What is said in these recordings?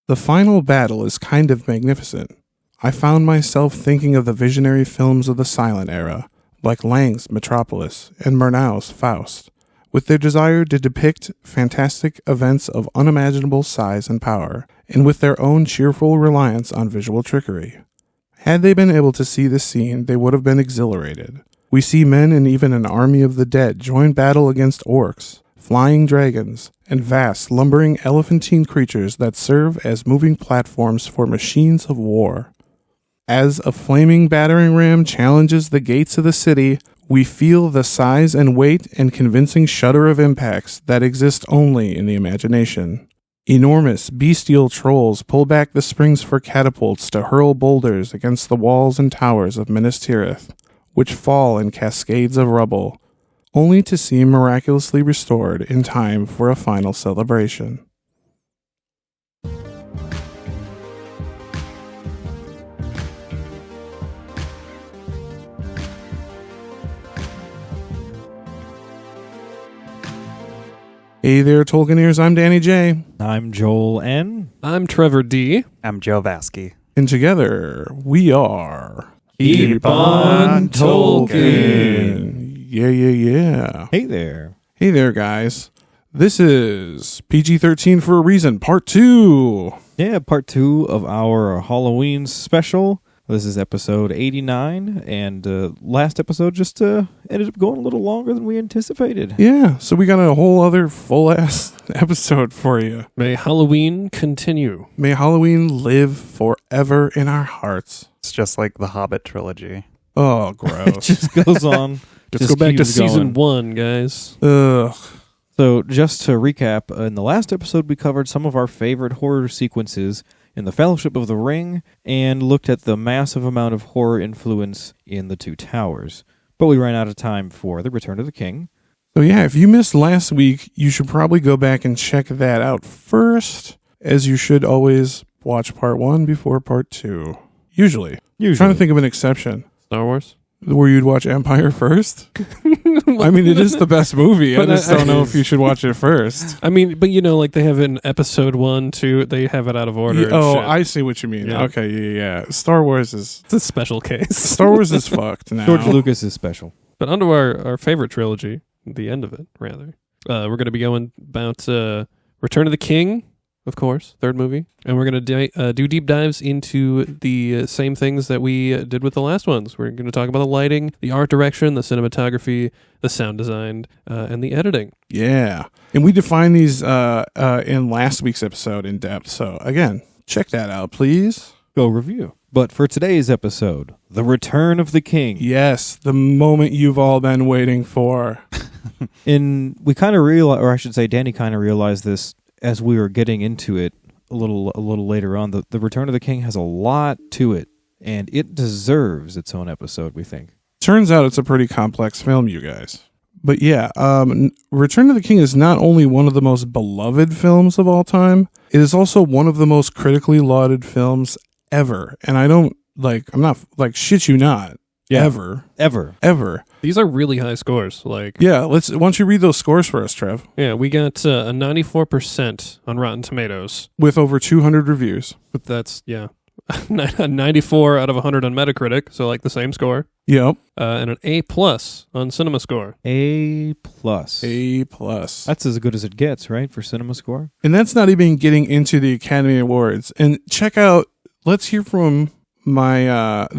The final battle is kind of magnificent. I found myself thinking of the visionary films of the silent era, like Lang's Metropolis and Murnau's Faust, with their desire to depict fantastic events of unimaginable size and power, and with their own cheerful reliance on visual trickery. Had they been able to see this scene, they would have been exhilarated. We see men and even an army of the dead join battle against orcs, flying dragons, and vast, lumbering elephantine creatures that serve as moving platforms for machines of war. As a flaming battering ram challenges the gates of the city, we feel the size and weight and convincing shudder of impacts that exist only in the imagination. Enormous, bestial trolls pull back the springs for catapults to hurl boulders against the walls and towers of Minas Tirith, which fall in cascades of rubble, only to seem miraculously restored in time for a final celebration. Hey there, Tolkieneers. I'm Danny J. I'm Joel N. I'm Trevor D. I'm Joe Vaske. And together, we are... Keep on Tolkien. Yeah. Hey there. Hey there, guys. This is PG-13 for a reason, part 2. Yeah, part 2 of our Halloween special. This is episode 89, and last episode just ended up going a little longer than we anticipated. Yeah, so we got a whole other full-ass episode for you. May Halloween continue. May Halloween live forever in our hearts. It's just like the Hobbit trilogy. Oh, It gross. just goes on. Just go back to keeps season going. 1, guys. Ugh. So just to recap, in the last episode we covered some of our favorite horror sequences in the Fellowship of the Ring, and looked at the massive amount of horror influence in the Two Towers. But we ran out of time for The Return of the King. So yeah, if you missed last week, you should probably go back and check that out first, as you should always watch part 1 before part 2. Usually. Trying to think of an exception. Star Wars? Where you'd watch Empire first? I mean, it is the best movie. I just don't know if you should watch it first. I mean, but you know, like they have it in episode 1, 2, they have it out of order. Oh, and shit. I see what you mean. Yeah. Okay, yeah. Star Wars is... It's a special case. Star Wars is fucked now. George Lucas is special. But under our favorite trilogy, the end of it, rather, we're going to be going about Return of the King, of course, third movie. And we're going to do deep dives into the same things that we did with the last ones. We're going to talk about the lighting, the art direction, the cinematography, the sound design, and the editing. Yeah. And we defined these in last week's episode in depth. So, again, check that out, please. Go review. But for today's episode, The Return of the King. Yes, the moment you've all been waiting for. We kind of realized, or I should say Danny kind of realized this as we were getting into it a little later on. The Return of the King has a lot to it, and it deserves its own episode, we think. Turns out it's a pretty complex film, you guys. But yeah, Return of the King is not only one of the most beloved films of all time, it is also one of the most critically lauded films ever. And I'm not, shit you not. Yeah. Ever. These are really high scores. Yeah, why don't you read those scores for us, Trev? Yeah, we got a 94% on Rotten Tomatoes. With over 200 reviews. But that's, yeah, 94 out of 100 on Metacritic, so the same score. Yep. And an A+ on CinemaScore. A+. That's as good as it gets, right, for CinemaScore? And that's not even getting into the Academy Awards. And let's hear from I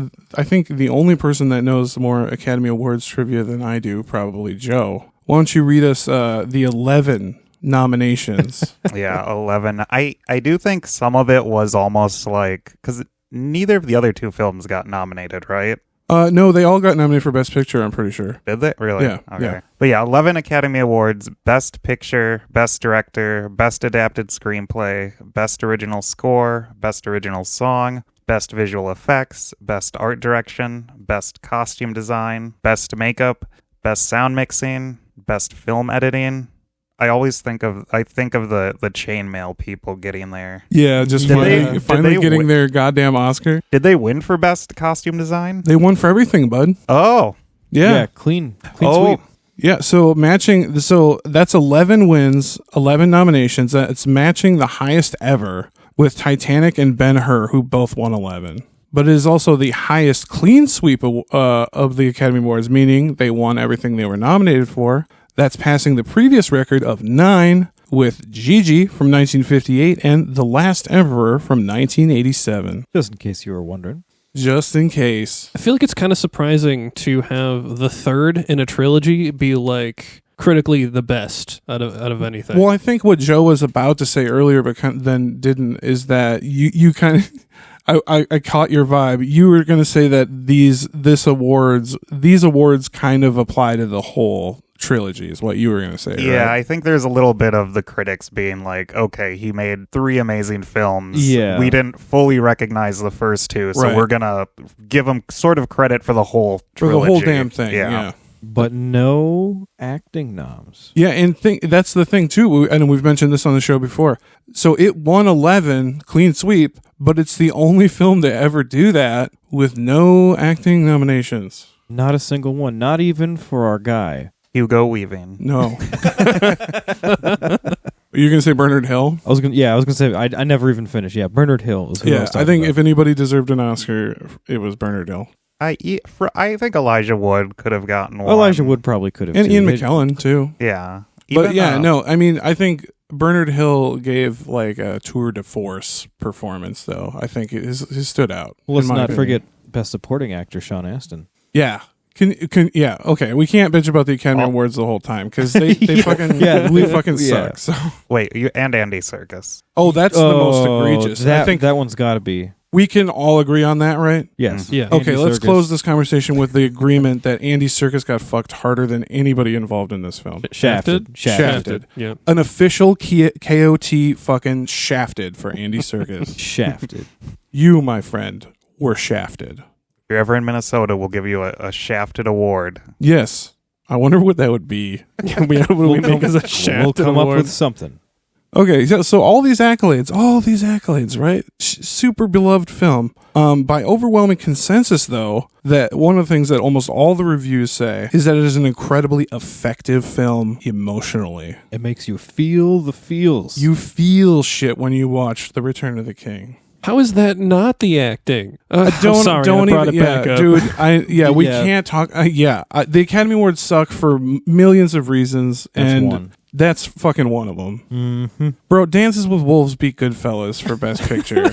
think the only person that knows more Academy Awards trivia than I do, probably Joe. Why don't you read us the 11 nominations? Yeah, 11. I do think some of it was almost because neither of the other two films got nominated, right? No, they all got nominated for Best Picture, I'm pretty sure. Did they? Really? Yeah. Okay. Yeah. But yeah, 11 Academy Awards: Best Picture, Best Director, Best Adapted Screenplay, Best Original Score, Best Original Song, Best Visual Effects, Best Art Direction, Best Costume Design, Best Makeup, Best Sound Mixing, Best Film Editing. I think of the chainmail people getting there. Yeah, just finally getting their goddamn Oscar. Did they win for Best Costume Design? They won for everything, bud. Oh. Yeah. Clean sweep. Yeah, so that's 11 wins, 11 nominations. It's matching the highest ever with Titanic and Ben-Hur, who both won 11. But it is also the highest clean sweep of the Academy Awards, meaning they won everything they were nominated for. That's passing the previous record of 9 with Gigi from 1958 and The Last Emperor from 1987. Just in case you were wondering. Just in case. I feel like it's kind of surprising to have the third in a trilogy be like critically the best out of anything. Well, I think what Joe was about to say earlier, but then didn't, is that you kind of... I caught your vibe. You were going to say that these awards kind of apply to the whole trilogy is what you were going to say. Yeah, right? I think there's a little bit of the critics being like, okay, he made 3 amazing films. Yeah. We didn't fully recognize the first 2, so Right. we're going to give him sort of credit for the whole For trilogy. the whole damn thing. Yeah. But no acting noms. Yeah, and that's the thing too, and we've mentioned this on the show before. So it won 11, clean sweep, but it's the only film to ever do that with no acting nominations. Not a single one. Not even for our guy. Hugo Weaving. No. Are you going to say Bernard Hill? I was gonna say I never even finished. Yeah, Bernard Hill is who I Yeah, was I talking think about. if anybody deserved an Oscar, it was Bernard Hill. I think Elijah Wood could have gotten one. Elijah Wood probably could have. And too. Ian They- McKellen, too. Yeah. But yeah, no, I mean, I think Bernard Hill gave like a tour de force performance, though. I think he stood out. Well, let's in my not opinion. forget Best Supporting Actor Sean Astin. Yeah. Yeah, okay. We can't bitch about the Academy Awards the whole time because they fucking Yeah. suck. So. Wait, and Andy Serkis. Oh, that's the most egregious. I think that one's got to be. we can all agree on that, right? Yes. Yeah. Okay, Andy let's Serkis. close this conversation with the agreement that Andy Serkis got fucked harder than anybody involved in this film. Shafted. Shafted. Yeah. An official KOT fucking shafted for Andy Serkis. Shafted. You, my friend, were shafted. If you're ever in Minnesota, we'll give you a Shafted Award. Yes. I wonder what that would be. What do we make as a We'll shafted come up award? with something. Okay, so all these accolades, right? Super beloved film. By overwhelming consensus, though, that one of the things that almost all the reviews say is that it is an incredibly effective film emotionally. It makes you feel the feels. You feel shit when you watch The Return of the King. How is that not the acting? Don't I'm sorry, I brought even, it back up. dude. We Yeah. can't talk. The Academy Awards suck for millions of reasons, That's and one. that's fucking one of them. Mm-hmm. Bro, Dances with Wolves beat Goodfellas for Best Picture.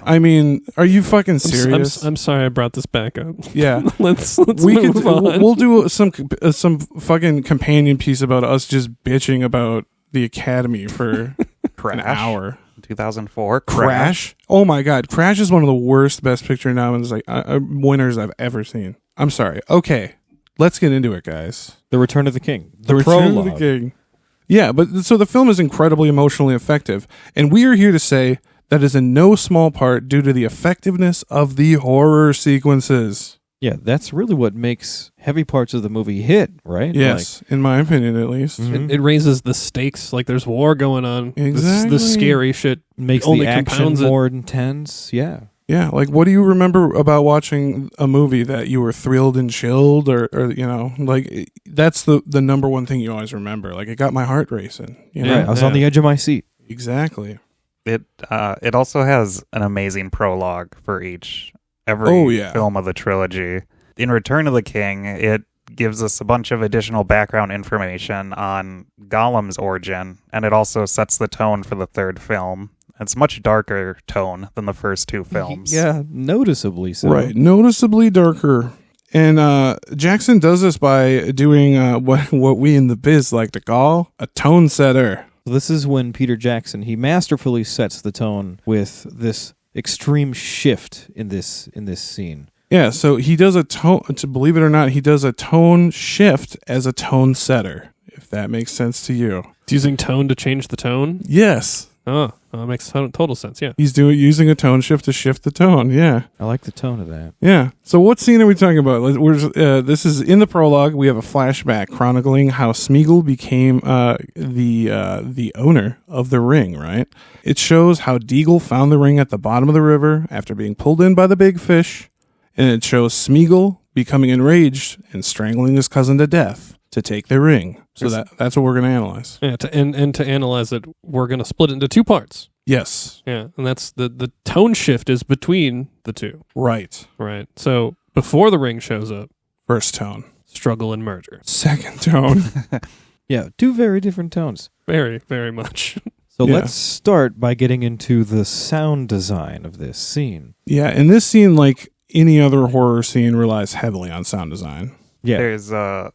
I mean, are you fucking serious? I'm sorry I brought this back up. Yeah, let's we move could. on. We'll do some fucking companion piece about us just bitching about the Academy for an hour. 2004. Crash. Oh my God, Crash is one of the worst Best Picture winners I've ever seen. I'm sorry. Okay, let's get into it, guys. The Return of the King. The Return prologue. of the King. Yeah, but so the film is incredibly emotionally effective, and we are here to say that is in no small part due to the effectiveness of the horror sequences. Yeah, that's really what makes heavy parts of the movie hit, right? Yes, in my opinion, at least. Mhm. It raises the stakes. Like there's war going on. Exactly. The scary shit Makes only the action compounds it. more intense. Yeah. Yeah, like what do you remember about watching a movie that you were thrilled and chilled, or like that's the number one thing you always remember. Like it got my heart racing. You know? Right. I was on the edge of my seat. Exactly. It also has an amazing prologue for every yeah. film of the trilogy. In Return of the King, it gives us a bunch of additional background information on Gollum's origin, and it also sets the tone for the third film. It's much darker tone than the first 2 films. Yeah, noticeably so. Right, noticeably darker. And Jackson does this by doing what we in the biz like to call a tone setter. This is when Peter Jackson, he masterfully sets the tone with this extreme shift in this scene. Yeah, so he does a tone, to believe it or not, he does a tone shift as a tone setter, if that makes sense to you. It's using tone to change the tone. Yes. Oh, that makes total sense. Yeah. He's using a tone shift to shift the tone. Yeah. I like the tone of that. Yeah. So what scene are we talking about? This is in the prologue. We have a flashback chronicling how Smeagol became the owner of the ring, right? It shows how Deagle found the ring at the bottom of the river after being pulled in by the big fish. And it shows Smeagol becoming enraged and strangling his cousin to death to take the ring. So that's what we're going to analyze. Yeah. To analyze it, we're going to split it into 2 parts. Yes. Yeah, and that's the tone shift is between the two. Right. Right. So before the ring shows up, First tone. struggle and murder. Second tone. Yeah, two very different tones. Very, very much. So Yeah. let's start by getting into the sound design of this scene. Yeah, and this scene, like any other horror scene, relies heavily on sound design. Yeah. There's a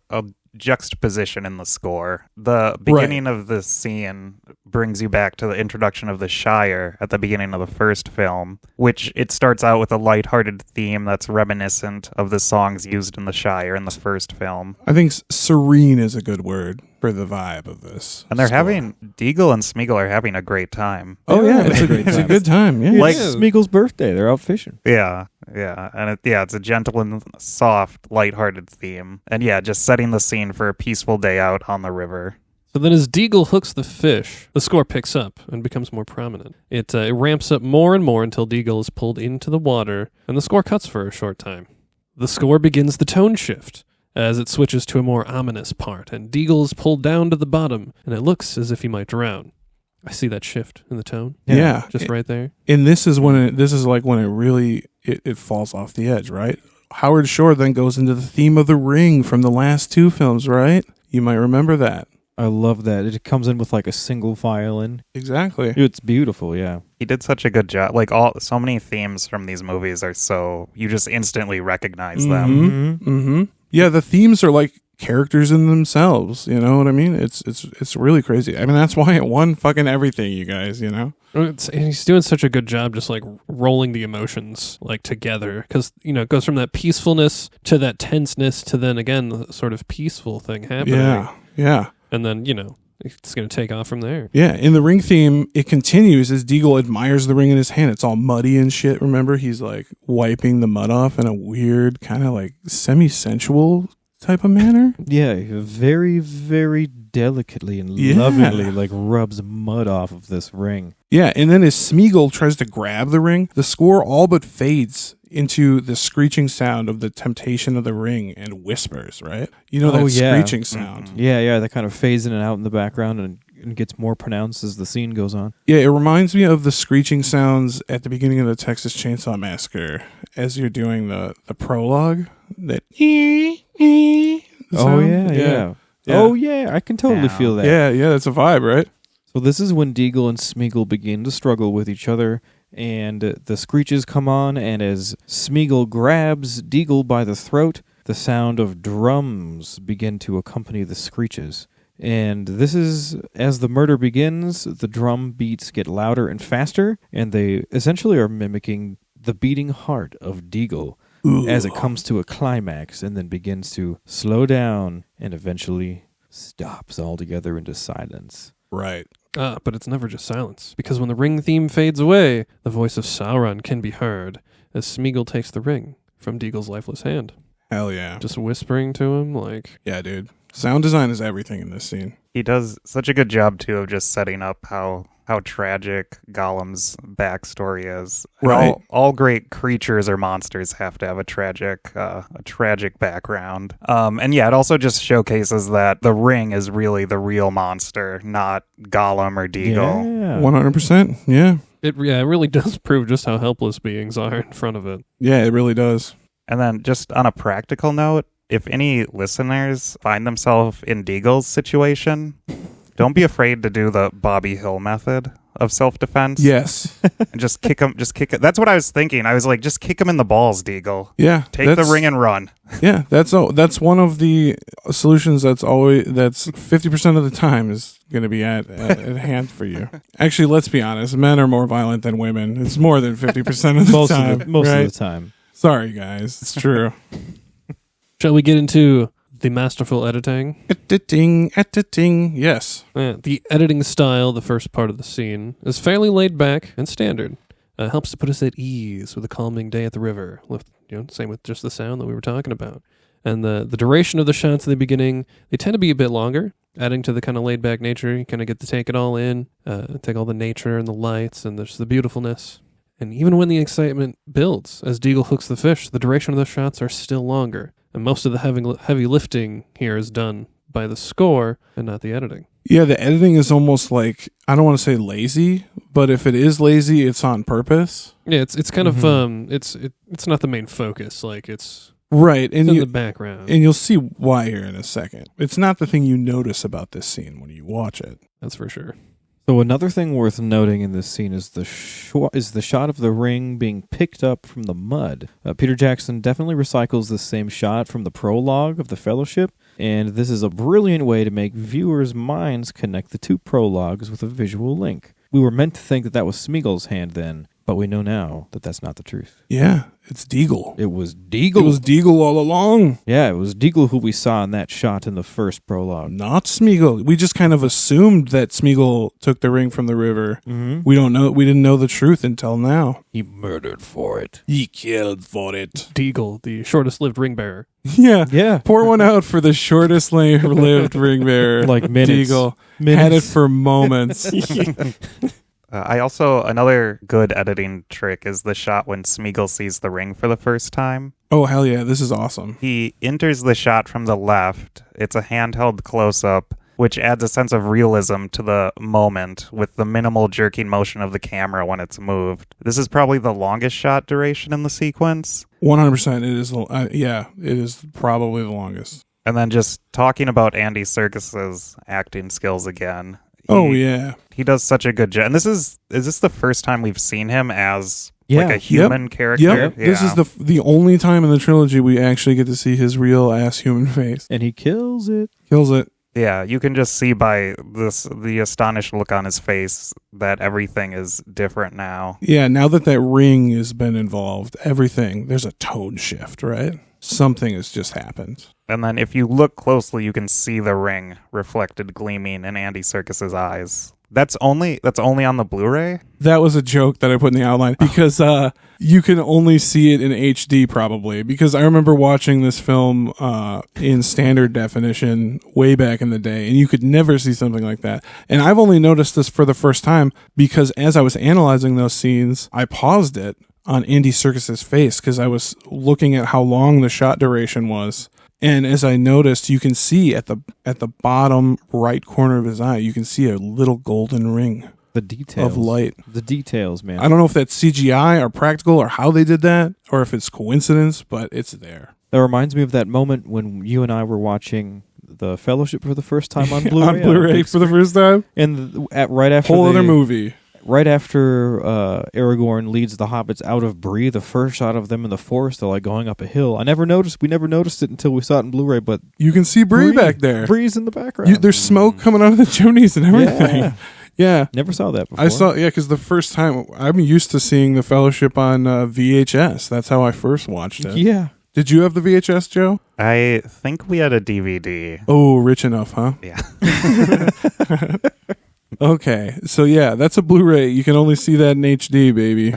juxtaposition in the score. The beginning of the scene brings you back to the introduction of the Shire at the beginning of the first film, which it starts out with a lighthearted theme that's reminiscent of the songs used in the Shire in the first film. I think serene is a good word for the vibe of this. And they're score. Deagle and Smeagol are having a great time. Oh, yeah, It's a great it's a time. good time. Yeah. Like- It's Smeagol's birthday. They're out fishing. Yeah, and it's a gentle and soft, lighthearted theme. And yeah, just setting the scene for a peaceful day out on the river. So then as Deagle hooks the fish, the score picks up and becomes more prominent. It ramps up more and more until Deagle is pulled into the water, and the score cuts for a short time. The score begins the tone shift as it switches to a more ominous part, and Deagle is pulled down to the bottom, and it looks as if he might drown. I see that shift in the tone. Yeah. Just right there. And this is when it really it falls off the edge, right? Howard Shore then goes into the theme of the ring from the last two films, right? You might remember that. I love that. It comes in with like a single violin. Exactly. It's beautiful, yeah. He did such a good job. Like so many themes from these movies are you just instantly recognize them. Mm-hmm. Yeah, the themes are like characters in themselves. You know what I mean? It's really crazy. I mean, that's why it won fucking everything, you guys. You know. And he's doing such a good job just like rolling the emotions like together, because it goes from that peacefulness to that tenseness to then again the sort of peaceful thing happening. Yeah. And then it's going to take off from there. Yeah, in the ring theme, it continues as Deagle admires the ring in his hand. It's all muddy and shit, remember? He's like wiping the mud off in a weird, kind of like semi-sensual type of manner. Yeah, very, very delicately and Yeah. lovingly like rubs mud off of this ring. Yeah, and then as Smeagol tries to grab the ring, the score all but fades into the screeching sound of the temptation of the ring and whispers, right? You know, that screeching sound. Yeah, that kind of fades in and out in the background and gets more pronounced as the scene goes on. Yeah, it reminds me of the screeching sounds at the beginning of the Texas Chainsaw Massacre as you're doing the prologue. That Oh, sound. yeah. Oh, yeah, I can totally feel that. Yeah, that's a vibe, right? So this is when Deagle and Smeagol begin to struggle with each other, and the screeches come on, and as Smeagol grabs Deagle by the throat, the sound of drums begin to accompany the screeches. And this is, as the murder begins, the drum beats get louder and faster, and they essentially are mimicking the beating heart of Deagle as it comes to a climax and then begins to slow down and eventually stops altogether into silence. Right. But it's never just silence, because when the ring theme fades away, the voice of Sauron can be heard as Smeagol takes the ring from Deagle's lifeless hand, Hell yeah. just whispering to him like, Yeah, dude. Sound design is everything in this scene. He does such a good job too of just setting up how tragic Gollum's backstory is. And Right. All great creatures or monsters have to have a tragic background. And yeah, it also just showcases that the ring is really the real monster, not Gollum or Deagle. Yeah. 100%. Yeah. it really does prove just how helpless beings are in front of it. Yeah, it really does. And then just on a practical note, if any listeners find themselves in Deagle's situation, don't be afraid to do the Bobby Hill method of self-defense. Yes. And just kick him. That's what I was thinking. I was like, just kick him in the balls, Deagle. Yeah. Take the ring and run. Yeah, that's one of the solutions that's 50% of the time is going to be at hand for you. Actually, let's be honest, men are more violent than women. It's more than 50% of the Most time. of the time. Sorry, guys. It's true. Shall we get into the masterful editing? Editing. Yes. The editing style, the first part of the scene, is fairly laid back and standard. Helps to put us at ease with a calming day at the river. Same with just the sound that we were talking about. And the duration of the shots in the beginning, they tend to be a bit longer, adding to the kind of laid back nature. You kind of get to take it all in, take all the nature and the lights and just the beautifulness. And even when the excitement builds, as Deagle hooks the fish, the duration of the shots are still longer. And most of the heavy lifting here is done by the score and not the editing. Yeah, the editing is almost like, I don't want to say lazy, but if it is lazy, it's on purpose. Yeah, it's kind of it's not the main focus. Like it's right, and in the background, and you'll see why here in a second. It's not the thing you notice about this scene when you watch it. That's for sure. So another thing worth noting in this scene is the shot of the ring being picked up from the mud. Peter Jackson definitely recycles the same shot from the prologue of the Fellowship, and this is a brilliant way to make viewers' minds connect the two prologues with a visual link. We were meant to think that was Smeagol's hand then, but we know now that that's not the truth. Yeah, it's Deagle. It was Deagle. It was Deagle all along. Yeah, it was Deagle who we saw in that shot in the first prologue. Not Smeagol. We just kind of assumed that Smeagol took the ring from the river. Mm-hmm. We don't know. We didn't know the truth until now. He murdered for it. He killed for it. Deagle, the shortest-lived ring bearer. Yeah. Yeah. Pour one out for the shortest lived ring bearer. Like minutes. Deagle. Minutes. Had it for moments. Another good editing trick is the shot when Smeagol sees the ring for the first time. Oh, hell yeah. This is awesome. He enters the shot from the left. It's a handheld close-up, which adds a sense of realism to the moment with the minimal jerking motion of the camera when it's moved. This is probably the longest shot duration in the sequence. 100%. It is. It is probably the longest. And then just talking about Andy Serkis's acting skills again. He does such a good job. And is this the first time we've seen him as like Yeah. a human character? Yep. Yeah. This is the only time in the trilogy we actually get to see his real ass human face. And he kills it. Kills it. Yeah, you can just see by the astonished look on his face that everything is different now. Yeah, now that ring has been involved, there's a tone shift, right? Something has just happened. And then if you look closely, you can see the ring reflected gleaming in Andy Serkis's eyes. That's only on the Blu-ray? That was a joke that I put in the outline because you can only see it in HD probably, because I remember watching this film in standard definition way back in the day, and you could never see something like that. And I've only noticed this for the first time because as I was analyzing those scenes, I paused it on Andy Serkis's face because I was looking at how long the shot duration was. And as I noticed, you can see at the bottom right corner of his eye, you can see a little golden ring. The details. Of light. The details, man. I don't know if that's CGI or practical or how they did that or if it's coincidence, but it's there. That reminds me of that moment when you and I were watching The Fellowship for the first time on Blu-ray. On Blu-ray for the first time? And right after whole other movie. Right after Aragorn leads the hobbits out of Bree, the first shot of them in the forest, they're like going up a hill. We never noticed it until we saw it in Blu-ray, but you can see Bree back there. Bree's in the background. There's smoke coming out of the chimneys and everything. Yeah. Never saw that before. I saw, because the first time, I'm used to seeing The Fellowship on VHS. That's how I first watched it. Yeah. Did you have the VHS, Joe? I think we had a DVD. Oh, rich enough, huh? Yeah. Okay, so yeah, that's a Blu-ray. You can only see that in HD, baby.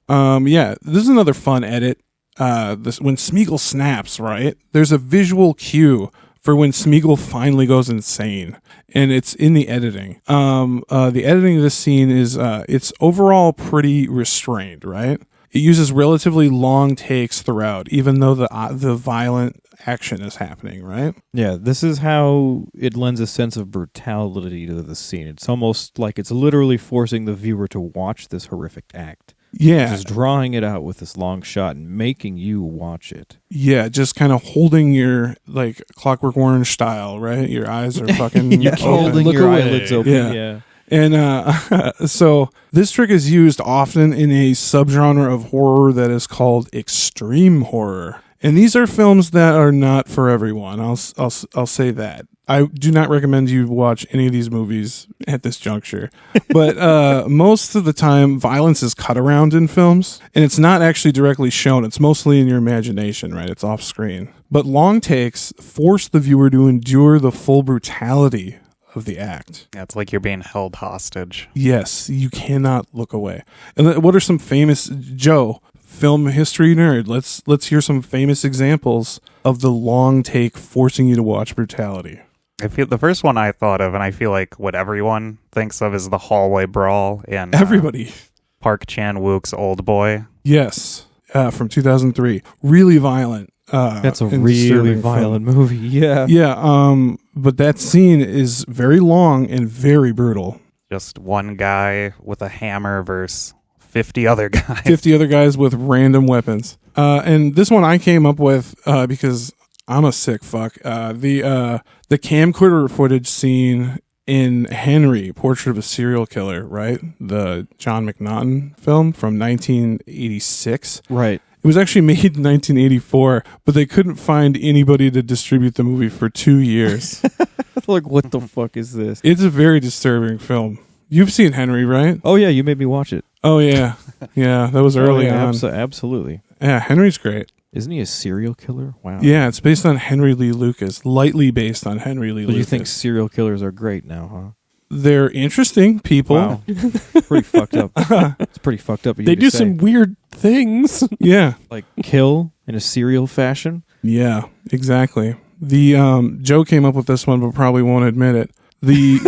This is another fun edit. When Smeagol snaps, right? There's a visual cue for when Smeagol finally goes insane, and it's in the editing. The editing of this scene is it's overall pretty restrained, right? It uses relatively long takes throughout, even though the violent action is happening, right? Yeah, this is how it lends a sense of brutality to the scene. It's almost like it's literally forcing the viewer to watch this horrific act. Yeah. Just drawing it out with this long shot and making you watch it. Yeah, just kind of holding your, like, Clockwork Orange style, right? Your eyes are fucking You're holding Look your away. eyelids open. Yeah. And so this trick is used often in a subgenre of horror that is called extreme horror. And these are films that are not for everyone. I'll say that. I do not recommend you watch any of these movies at this juncture. But most of the time, violence is cut around in films, and it's not actually directly shown. It's mostly in your imagination, right? It's off screen. But long takes force the viewer to endure the full brutality of the act. Yeah, it's like you're being held hostage. Yes, you cannot look away. And what are some famous, Joe, film history nerd, let's hear some famous examples of the long take forcing you to watch brutality. I feel the first one I thought of, and I feel like what everyone thinks of, is the hallway brawl in Everybody. Park Chan-wook's Old Boy. Yes, from 2003. Really violent. That's a and really disturbing violent film. movie. Yeah. Yeah. but that scene is very long and very brutal. Just one guy with a hammer versus 50 other guys. 50 other guys with random weapons. And this one I came up with because I'm a sick fuck. The camcorder footage scene in Henry, Portrait of a Serial Killer, right? The John McNaughton film from 1986. Right. It was actually made in 1984, but they couldn't find anybody to distribute the movie for 2 years. Like, what the fuck is this? It's a very disturbing film. You've seen Henry, right? Oh, yeah, you made me watch it. Oh, yeah. Yeah, that was early on. Absolutely. Yeah, Henry's great. Isn't he a serial killer? Wow. Yeah, it's based on Henry Lee Lucas, lightly based on Henry Lee So Lucas. you think serial killers are great now, huh? They're interesting people. Wow. Pretty fucked up. It's pretty fucked up. They do some weird things. Yeah. like kill in a serial fashion. Yeah, exactly. The Joe came up with this one, but probably won't admit it. The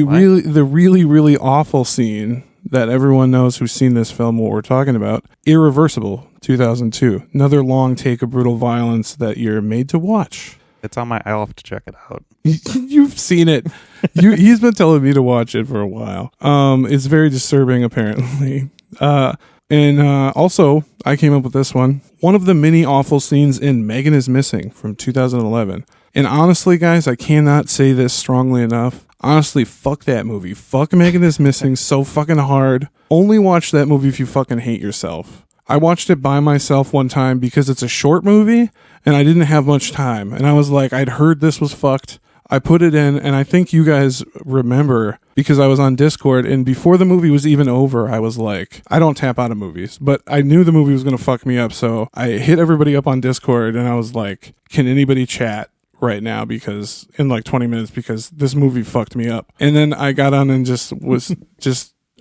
really awful scene that everyone knows who's seen this film what we're talking about. Irreversible, 2002. Another long take of brutal violence that you're made to watch. It's on my... I'll have to check it out. You've seen it. He's been telling me to watch it for a while. It's very disturbing, apparently. And also, I came up with this one. One of the many awful scenes in Megan is Missing from 2011. And honestly, guys, I cannot say this strongly enough. Honestly, fuck that movie. Fuck Megan is Missing so fucking hard. Only watch that movie if you fucking hate yourself. I watched it by myself one time because it's a short movie and I didn't have much time. And I was like, I'd heard this was fucked. I put it in, and I think you guys remember because I was on Discord, and before the movie was even over, I was like, I don't tap out of movies, but I knew the movie was going to fuck me up, so I hit everybody up on Discord, and I was like, can anybody chat right now because in like 20 minutes because this movie fucked me up. And then I got on and was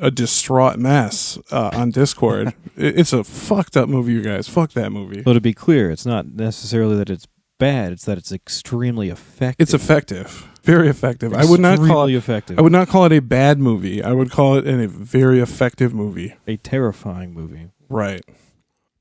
a distraught mess on Discord. It's a fucked up movie, you guys. Fuck that movie. So to be clear, it's not necessarily that it's bad, it's that it's extremely effective. It's effective. Very effective. I would not call it a bad movie. I would call it a very effective movie. A terrifying movie. Right.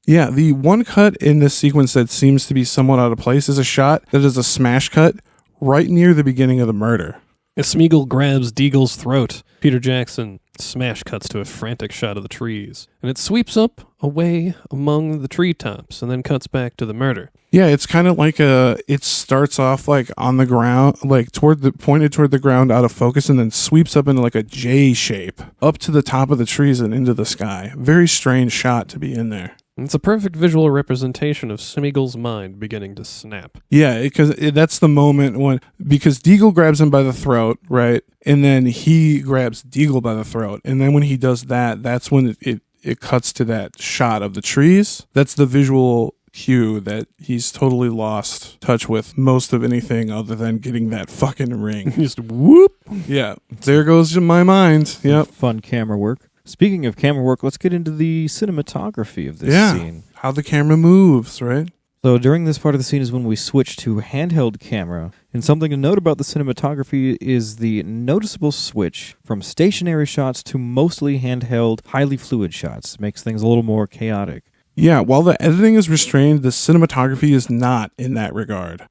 Yeah, the one cut in this sequence that seems to be somewhat out of place is a shot that is a smash cut right near the beginning of the murder. As Smeagol grabs Deagle's throat, Peter Jackson smash cuts to a frantic shot of the trees, and it sweeps up away among the treetops and then cuts back to the murder. Yeah, it's kind of like it starts off like on the ground, like pointed toward the ground out of focus, and then sweeps up into like a J shape up to the top of the trees and into the sky. Very strange shot to be in there. It's a perfect visual representation of Smeagol's mind beginning to snap. Yeah, because that's the moment because Deagle grabs him by the throat, right? And then he grabs Deagle by the throat. And then when he does that, that's when it cuts to that shot of the trees. That's the visual cue that he's totally lost touch with most of anything other than getting that fucking ring. Just whoop. Yeah, there goes my mind. Yep. Fun camera work. Speaking of camera work, let's get into the cinematography of this scene. How the camera moves, right? So during this part of the scene is when we switch to handheld camera. And something to note about the cinematography is the noticeable switch from stationary shots to mostly handheld, highly fluid shots. Makes things a little more chaotic. Yeah, while the editing is restrained, the cinematography is not in that regard.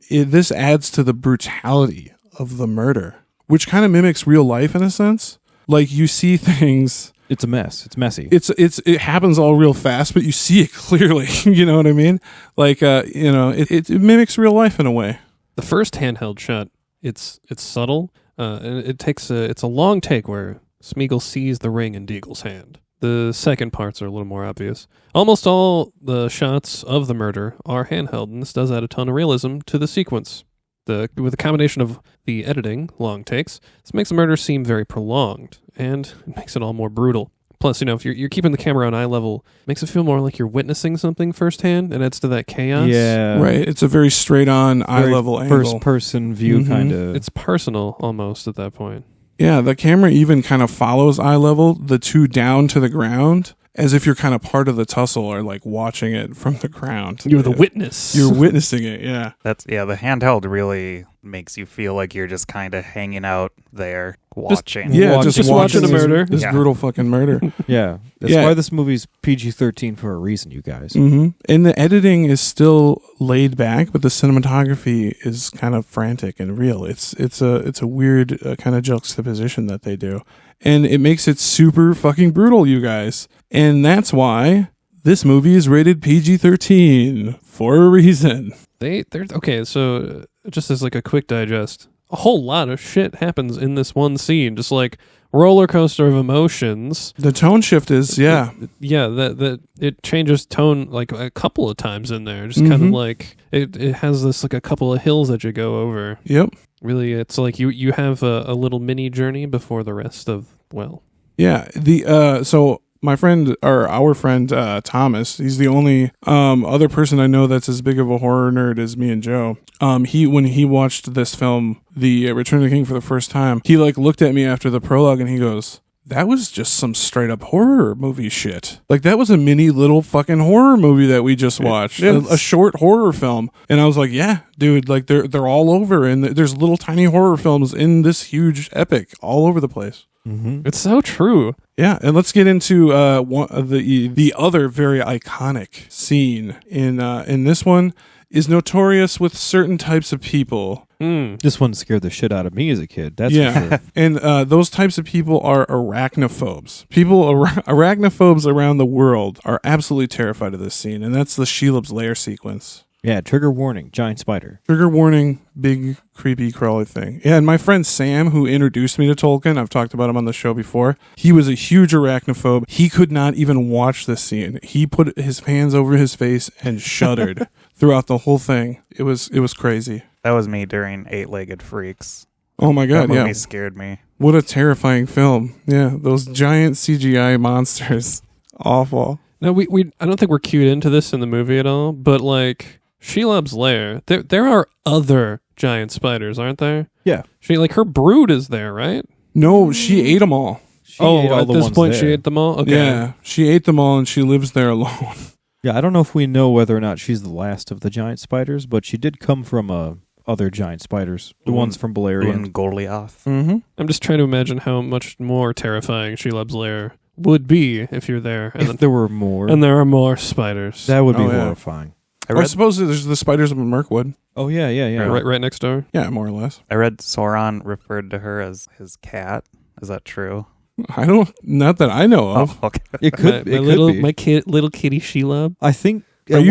This adds to the brutality of the murder, which kind of mimics real life in a sense. Like, you see things... It's a mess. It's messy. It happens all real fast, but you see it clearly. You know what I mean? Like, it mimics real life in a way. The first handheld shot, it's subtle, and it's a long take where Smeagol sees the ring in Deagle's hand. The second parts are a little more obvious. Almost all the shots of the murder are handheld, and this does add a ton of realism to the sequence. With a combination of the editing, long takes, this makes the murder seem very prolonged, and it makes it all more brutal. Plus, if you're keeping the camera on eye level, it makes it feel more like you're witnessing something firsthand, and adds to that chaos. Yeah. Right. It's a very straight-on, eye-level angle. First-person view, kind of. It's personal, almost, at that point. Yeah, the camera even kind of follows eye level, the two down to the ground, as if you're kind of part of the tussle or like watching it from the ground. You're the witness. You're witnessing it, yeah. The handheld really makes you feel like you're just kind of hanging out there watching. Just watching a murder. This brutal fucking murder. Yeah. That's why this movie's PG-13 for a reason, you guys. Mm-hmm. And the editing is still laid back, but the cinematography is kind of frantic and real. It's a weird kind of juxtaposition that they do. And it makes it super fucking brutal, you guys. And that's why this movie is rated PG-13 for a reason. They're okay, so just as like a quick digest, a whole lot of shit happens in this one scene, just like roller coaster of emotions. The tone shift is, that it changes tone like a couple of times in there. Just kind of like it has this like a couple of hills that you go over. Yep. Really, it's like you have a little mini journey before the rest of, well. Yeah. So my friend, or our friend Thomas, he's the only other person I know that's as big of a horror nerd as me and Joe. When he watched this film, The Return of the King, for the first time, he like looked at me after the prologue and he goes, "That was just some straight up horror movie shit. Like that was a mini little fucking horror movie that we just watched, a short horror film." And I was like, "Yeah, dude, like they're all over, and there's little tiny horror films in this huge epic all over the place." Mm-hmm. It's so true. Yeah, and let's get into the other very iconic scene in this one is notorious with certain types of people. This one scared the shit out of me as a kid. That's for sure. And those types of people are arachnophobes. Arachnophobes around the world are absolutely terrified of this scene, and that's the Shelob's Lair sequence. Yeah, trigger warning, giant spider. Trigger warning, big, creepy, crawly thing. Yeah, and my friend Sam, who introduced me to Tolkien, I've talked about him on the show before, he was a huge arachnophobe. He could not even watch this scene. He put his hands over his face and shuddered throughout the whole thing. It was crazy. That was me during Eight-Legged Freaks. Oh my God, that movie scared me. What a terrifying film. Yeah, those giant CGI monsters. Awful. No, I don't think we're cued into this in the movie at all, but like Shelob's Lair, there are other giant spiders, aren't there? Yeah. Her brood is there, right? No, she ate them all. At this point she ate them all? Okay. Yeah, she ate them all and she lives there alone. Yeah, I don't know if we know whether or not she's the last of the giant spiders, but she did come from other giant spiders, the ones from Beleriand. Goliath. Mm-hmm. I'm just trying to imagine how much more terrifying Shelob's Lair would be if you're there. And if there were more. And there are more spiders. That would be horrifying. I suppose there's the spiders of Mirkwood. Oh, yeah. Right next door? Yeah, more or less. I read Sauron referred to her as his cat. Is that true? Not that I know of. Oh, okay. It could be. Little kitty Shelob. I think Did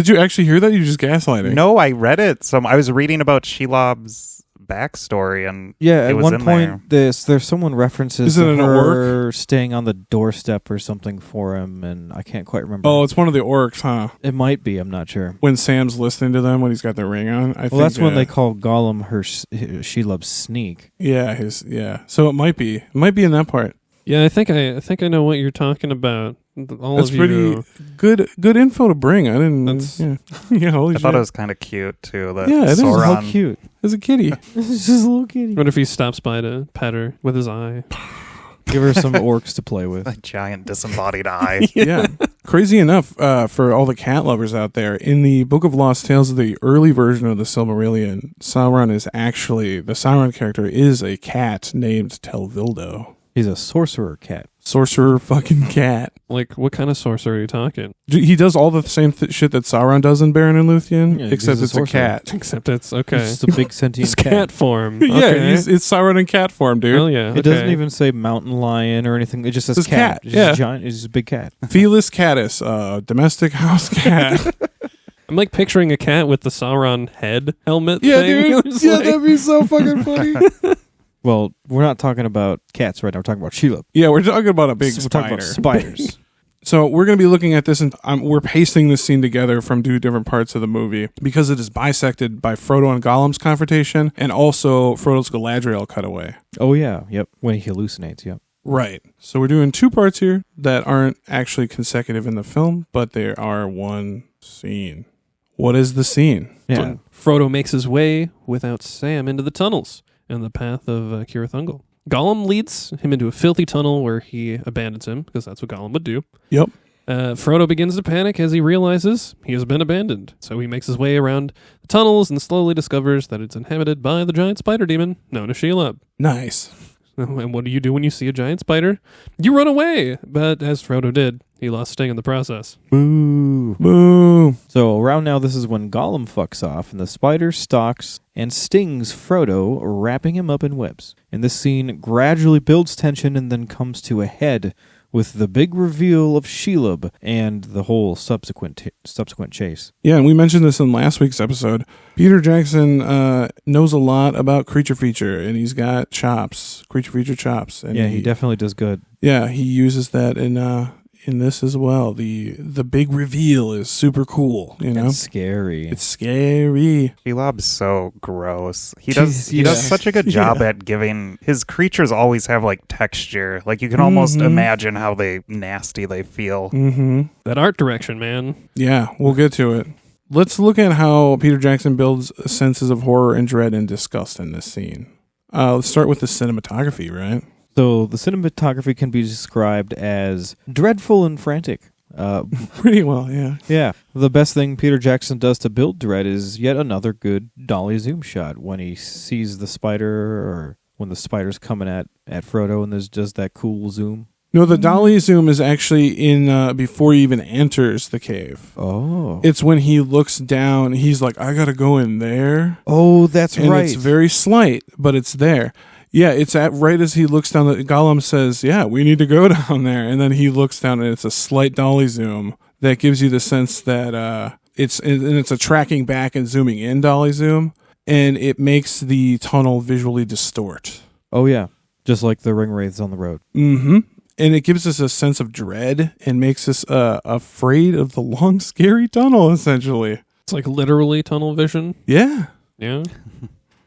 you actually hear that? You just gaslighting? No, I read it. I was reading about Shelob's backstory, and at it was one in point there's someone references Is it an her staying on the doorstep or something for him, and I can't quite remember. Oh, it's one of the orcs, huh? It might be. I'm not sure. When Sam's listening to them when he's got the ring on, I think that's when they call Gollum Shelob's sneak. Yeah, So it might be in that part. Yeah, I think I know what you're talking about. That's pretty good info to bring. I didn't. Holy I shit. thought it was kind of cute too. That it is. Sauron, How cute. It's a kitty. It's just a little kitty. What if he stops by to pet her with his eye? Give her some orcs to play with. a giant disembodied eye. Yeah. Crazy enough, for all the cat lovers out there, in the Book of Lost Tales, the early version of the Silmarillion, the Sauron character is a cat named Telvildo. He's a sorcerer cat. Sorcerer fucking cat. Like, what kind of sorcerer are you talking? He does all the same shit that Sauron does in Baron and Luthien, Yeah, except he's a it's a cat. Except it's, okay. It's just a big sentient It's cat form. Yeah, Okay. it's Sauron in cat form, dude. Oh, yeah. It doesn't even say mountain lion or anything. It just says cat. It's just a giant. It's just a big cat. Felis catus, domestic house cat. I'm like picturing a cat with the Sauron head helmet Yeah, thing. dude. Yeah, that'd be so fucking funny. Well, we're not talking about cats right now. We're talking about Shelob. Yeah, we're talking about a big We're spider. talking about spiders. So we're going to be looking at this, and we're pasting this scene together from two different parts of the movie because it is bisected by Frodo and Gollum's confrontation and also Frodo's Galadriel cutaway. Oh, yeah. Yep. When he hallucinates. Yep. Right. So we're doing two parts here that aren't actually consecutive in the film, but they are one scene. What is the scene? Yeah. Frodo makes his way without Sam into the tunnels and the path of Cirith Ungol. Gollum leads him into a filthy tunnel where he abandons him, because that's what Gollum would do. Yep. Frodo begins to panic as he realizes he has been abandoned. So he makes his way around the tunnels and slowly discovers that it's inhabited by the giant spider demon known as Shelob. Nice. And what do you do when you see a giant spider? You run away! But as Frodo did, he lost Sting in the process. Boo. Boo. So around now, this is when Gollum fucks off, and the spider stalks and stings Frodo, wrapping him up in webs. And this scene gradually builds tension and then comes to a head with the big reveal of Shelob and the whole subsequent chase. Yeah, and we mentioned this in last week's episode. Peter Jackson knows a lot about creature feature, and he's got chops, creature feature chops. And he definitely does good. Yeah, he uses that in this as well. The big reveal is super cool, you know? It's scary. It's scary. Shelob's so gross. He does such a good job at giving his creatures always have like texture. Like you can almost imagine how nasty they feel. Mm-hmm. That art direction, man. Yeah, we'll get to it. Let's look at how Peter Jackson builds senses of horror and dread and disgust in this scene. Let's start with the cinematography, right? So the cinematography can be described as dreadful and frantic. Pretty well, yeah. Yeah. The best thing Peter Jackson does to build dread is yet another good dolly zoom shot when he sees the spider or when the spider's coming at Frodo and there's just that cool zoom. No, the dolly zoom is actually in before he even enters the cave. Oh. It's when he looks down, he's like, I gotta go in there. Oh, that's and right. It's very slight, but it's there. Yeah, it's right as he looks down. Gollum says, yeah, we need to go down there. And then he looks down, and it's a slight dolly zoom that gives you the sense that it's a tracking back and zooming in dolly zoom, and it makes the tunnel visually distort. Oh, yeah. Just like the ring wraiths on the road. Mm-hmm. And it gives us a sense of dread and makes us afraid of the long, scary tunnel, essentially. It's like literally tunnel vision. Yeah. Yeah.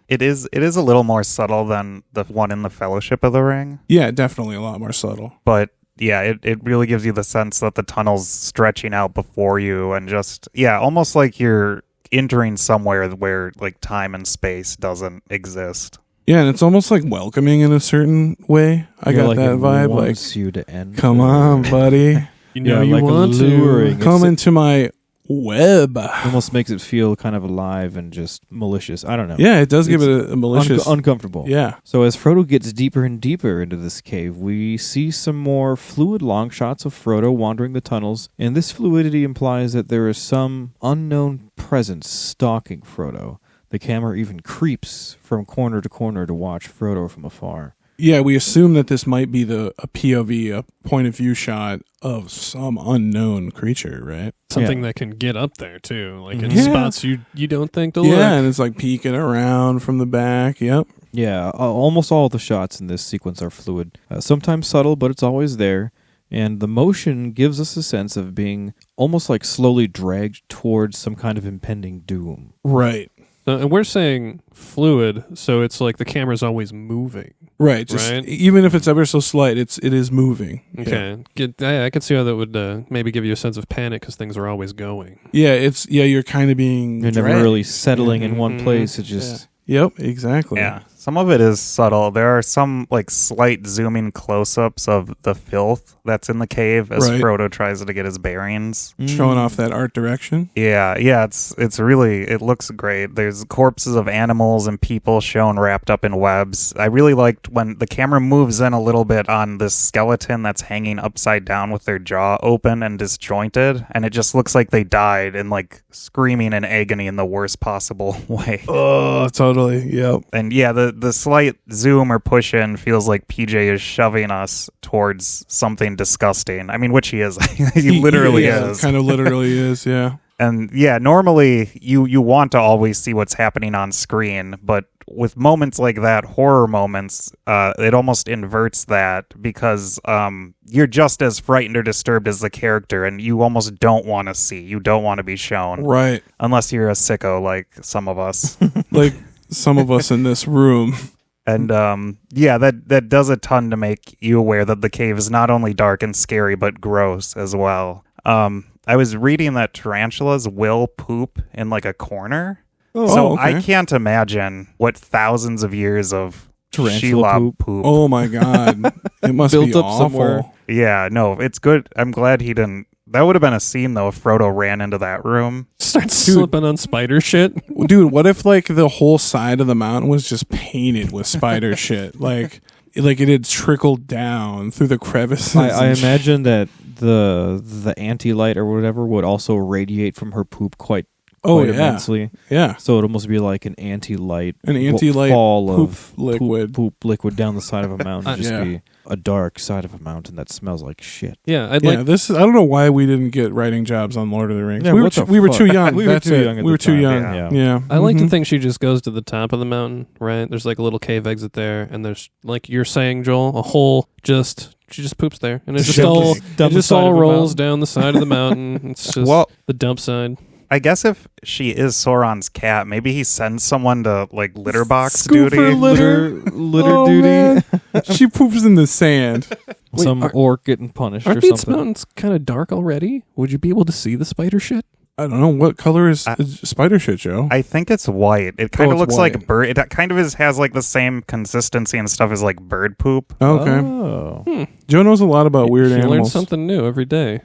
It is a little more subtle than the one in the Fellowship of the Ring. Yeah, definitely a lot more subtle. But yeah, it really gives you the sense that the tunnel's stretching out before you and just, yeah, almost like you're entering somewhere where like time and space doesn't exist. Yeah, and it's almost like welcoming in a certain way. I got that vibe. Wants like, you to end. Come on, buddy. You know you want to. Come into my web. Almost makes it feel kind of alive and just malicious. I don't know. Yeah, it does give it a malicious... uncomfortable. Yeah. So as Frodo gets deeper and deeper into this cave, we see some more fluid long shots of Frodo wandering the tunnels, and this fluidity implies that there is some unknown presence stalking Frodo. The camera even creeps from corner to corner to watch Frodo from afar. Yeah, we assume that this might be a POV, a point of view shot of some unknown creature, right? Something that can get up there, too. Like in Yeah. spots you don't think to look. Yeah, and it's like peeking around from the back. Yep. Yeah, almost all the shots in this sequence are fluid. Sometimes subtle, but it's always there. And the motion gives us a sense of being almost like slowly dragged towards some kind of impending doom. Right. And we're saying fluid, so it's like the camera's always moving. Right. Just Right? even if it's ever so slight, it is moving. Okay. I can see how that would maybe give you a sense of panic because things are always going. Yeah, you're kind of being You're never dragged. really settling in one Mhm. place. It just... Yep, exactly. Yeah. Some of it is subtle. There are some like slight zooming close-ups of the filth that's in the cave as Right. Frodo tries to get his bearings. Showing off that art direction. Yeah, it's really, it looks great. There's corpses of animals and people shown wrapped up in webs. I really liked when the camera moves in a little bit on this skeleton that's hanging upside down with their jaw open and disjointed, and it just looks like they died and like screaming in agony in the worst possible way. Oh, totally. Yep. And yeah, the slight zoom or push in feels like PJ is shoving us towards something disgusting. I mean, which he is. He literally is. Kind of literally is, yeah. And yeah, normally you want to always see what's happening on screen, but with moments like that, horror moments, it almost inverts that because you're just as frightened or disturbed as the character, and you almost don't want to see. You don't want to be shown. Right. Unless you're a sicko like some of us. Like some of us in this room. And yeah, that does a ton to make you aware that the cave is not only dark and scary, but gross as well. I was reading that tarantulas will poop in like a corner. Oh, So okay. I can't imagine what thousands of years of Tarantula Shelob poop. Oh my god, it must Built be up awful. somewhere. Yeah, no, it's good. I'm glad he didn't. That would have been a scene, though, if Frodo ran into that room. Starts slipping on spider shit. Dude, what if like the whole side of the mountain was just painted with spider shit? Like it had trickled down through the crevices. I and imagine that the anti-light or whatever would also radiate from her poop quite immensely. Yeah. So it'll almost be like an anti-light, An anti-light fall poop of liquid. poop liquid down the side of a mountain. Just Yeah. be a dark side of a mountain that smells like shit. Yeah, I'd Yeah, like. this is, I don't know why we didn't get writing jobs on Lord of the Rings. Yeah, we were what the we were fuck? too young. We were That's too it. young at We the were too time, young. yeah. Yeah. I like to Mhm. think she just goes to the top of the mountain, right? There's like a little cave exit there, and there's like you're saying, Joel, a hole. She just poops there, and it just all Down it the just side all of a rolls mountain. down the side of the mountain. It's just Well, the dump side. I guess if she is Sauron's cat, maybe he sends someone to, like, litter box Scoop her duty. litter. Litter Oh, duty. man. She poops in the sand. Wait, Some are- orc getting punished or Aren't these something. mountains kind of dark already? Would you be able to see the spider shit? I don't know what color is spider shit, Joe. I think it's white. It kind of it's looks white. like bird. It kind of has, like, the same consistency and stuff as, like, bird poop. Okay. Oh. Joe knows a lot about weird You learn animals. something new every day.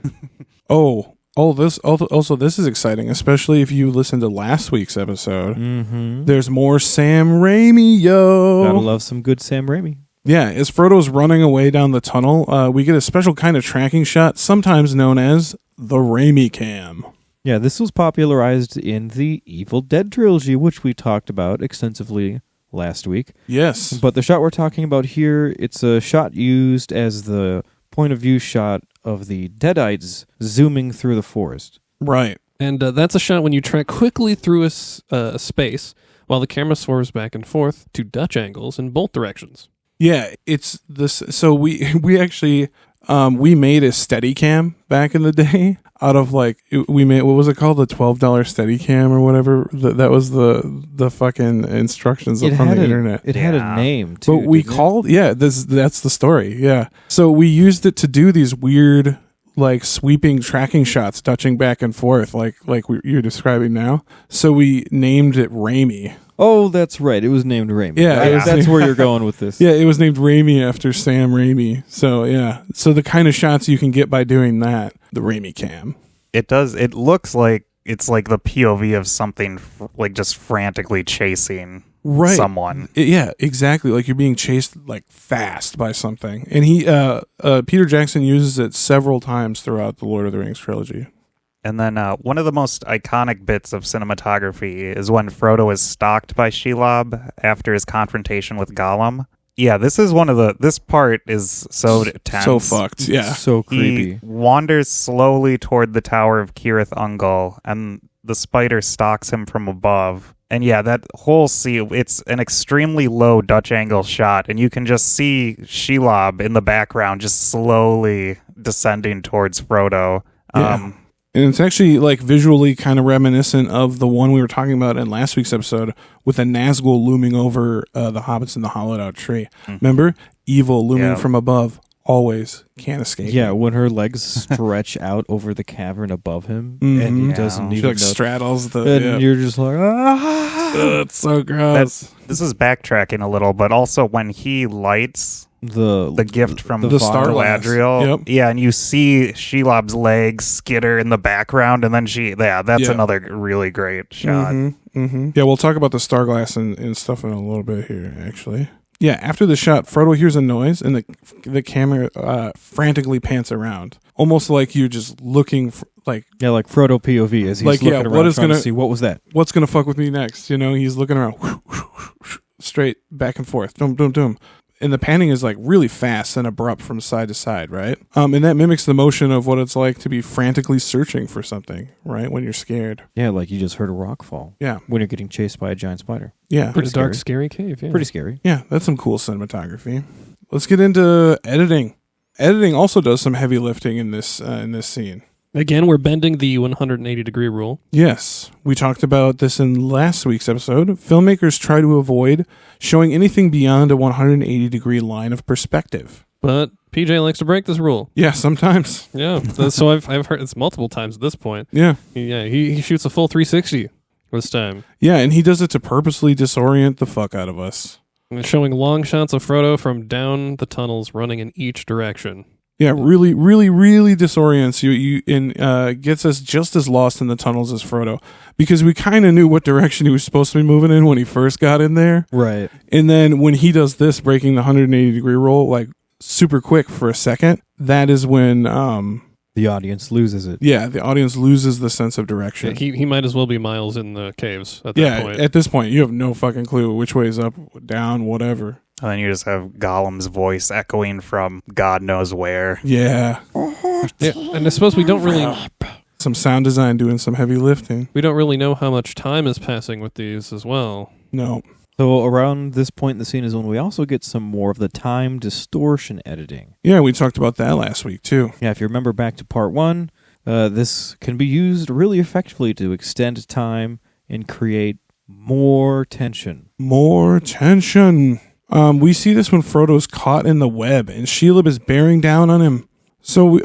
This is exciting, especially if you listen to last week's episode. Mm-hmm. There's more Sam Raimi, yo. Gotta love some good Sam Raimi. Yeah, as Frodo's running away down the tunnel, we get a special kind of tracking shot, sometimes known as the Raimi cam. Yeah, this was popularized in the Evil Dead trilogy, which we talked about extensively last week. Yes. But the shot we're talking about here, it's a shot used as the point of view shot of the Deadites zooming through the forest. Right. And that's a shot when you track quickly through a space while the camera swerves back and forth to Dutch angles in both directions. Yeah, it's this. So we actually we made a Steadicam back in the day out of we made, what was it called, the $12 Steadicam or whatever. That was the fucking instructions from the internet. It had a Yeah. name too. But we didn't it? called that's the story. Yeah. So we used it to do these weird like sweeping tracking shots, touching back and forth, like you're describing now. So we named it Raimi. Oh, that's right. It was named Raimi. Yeah, it was That's named- where you're going with this. Yeah, it was named Raimi after Sam Raimi. So yeah, so the kind of shots you can get by doing that, the Raimi cam. It does. It looks like it's like the POV of something like just frantically chasing Right. someone. Yeah, exactly. Like you're being chased like fast by something. And he Peter Jackson uses it several times throughout the Lord of the Rings trilogy. And then one of the most iconic bits of cinematography is when Frodo is stalked by Shelob after his confrontation with Gollum. Yeah, this part is so tense. So fucked. Yeah. So creepy. He wanders slowly toward the Tower of Cirith Ungol, and the spider stalks him from above. And yeah, that whole scene, it's an extremely low Dutch angle shot, and you can just see Shelob in the background just slowly descending towards Frodo. Yeah. And it's actually like visually kind of reminiscent of the one we were talking about in last week's episode with a Nazgul looming over the hobbits in the hollowed out tree. Remember? Evil looming Yeah. from above. Always can't escape. Yeah, when her legs stretch out over the cavern above him, and he Mhm. doesn't She even like know. straddles the. And yeah. you're just like, ah! It's so gross. This is backtracking a little, but also when he lights the gift from the star glass. Galadriel, Yep. yeah, and you see Shelob's legs skitter in the background, and then that's Yeah. another really great shot. Yeah, we'll talk about the star glass and stuff in a little bit here, actually. Yeah, after the shot, Frodo hears a noise, and the camera frantically pants around, almost like you're just looking for, like, Yeah, like Frodo POV as he's Like, yeah, looking what around is trying gonna- to see what was that. what's gonna fuck with me next? You know, he's looking around, straight back and forth, dum dum dum. And the panning is like really fast and abrupt from side to side, right? And that mimics the motion of what it's like to be frantically searching for something, right? When you're scared. Yeah, like you just heard a rock fall. Yeah. When you're getting chased by a giant spider. Yeah. Pretty dark, scary cave. Yeah. Pretty scary. Yeah, that's some cool cinematography. Let's get into editing. Editing also does some heavy lifting in this scene. Again, we're bending the 180-degree rule. Yes, we talked about this in last week's episode. Filmmakers try to avoid showing anything beyond a 180-degree line of perspective. But PJ likes to break this rule. Yeah, sometimes. Yeah. So I've heard it's multiple times at this point. Yeah. Yeah, he shoots a full 360 this time. Yeah, and he does it to purposely disorient the fuck out of us. And showing long shots of Frodo from down the tunnels running in each direction. Yeah, really, really, really disorients you and gets us just as lost in the tunnels as Frodo, because we kind of knew what direction he was supposed to be moving in when he first got in there. Right. And then when he does this, breaking the 180-degree roll, like super quick for a second, that is when the audience loses it. Yeah, the audience loses the sense of direction. Yeah, he might as well be miles in the caves at that point. At this point, you have no fucking clue which way is up, down, whatever. And then you just have Gollum's voice echoing from God knows where. Yeah. Yeah, and I suppose we don't really Some sound design doing some heavy lifting. we don't really know how much time is passing with these as well. No. So around this point in the scene is when we also get some more of the time distortion editing. Yeah, we talked about that last week, too. Yeah, if you remember back to part 1, this can be used really effectively to extend time and create more tension. More tension. We see this when Frodo's caught in the web and Shelob is bearing down on him. So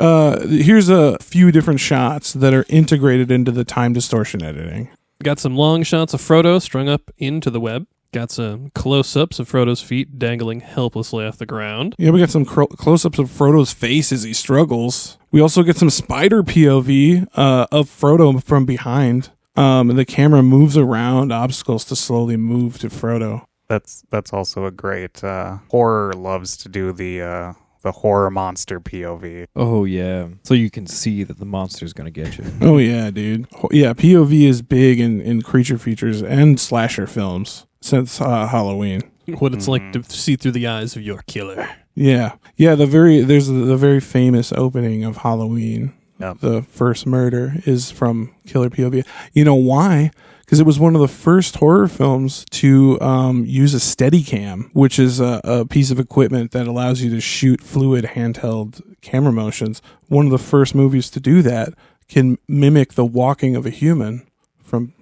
here's a few different shots that are integrated into the time distortion editing. Got some long shots of Frodo strung up into the web. Got some close-ups of Frodo's feet dangling helplessly off the ground. Yeah, we got some close-ups of Frodo's face as he struggles. We also get some spider POV of Frodo from behind. The camera moves around obstacles to slowly move to Frodo. That's also a great horror loves to do the horror monster POV. Oh, yeah. So you can see that the monster's going to get you. Oh, yeah, dude. Yeah, POV is big in creature features and slasher films since Halloween. What it's like to see through the eyes of your killer. Yeah. Yeah, there's the very famous opening of Halloween. Yep. The first murder is from Killer POV. You know why? Because it was one of the first horror films to use a Steadicam, which is a piece of equipment that allows you to shoot fluid handheld camera motions. One of the first movies to do that can mimic the walking of a human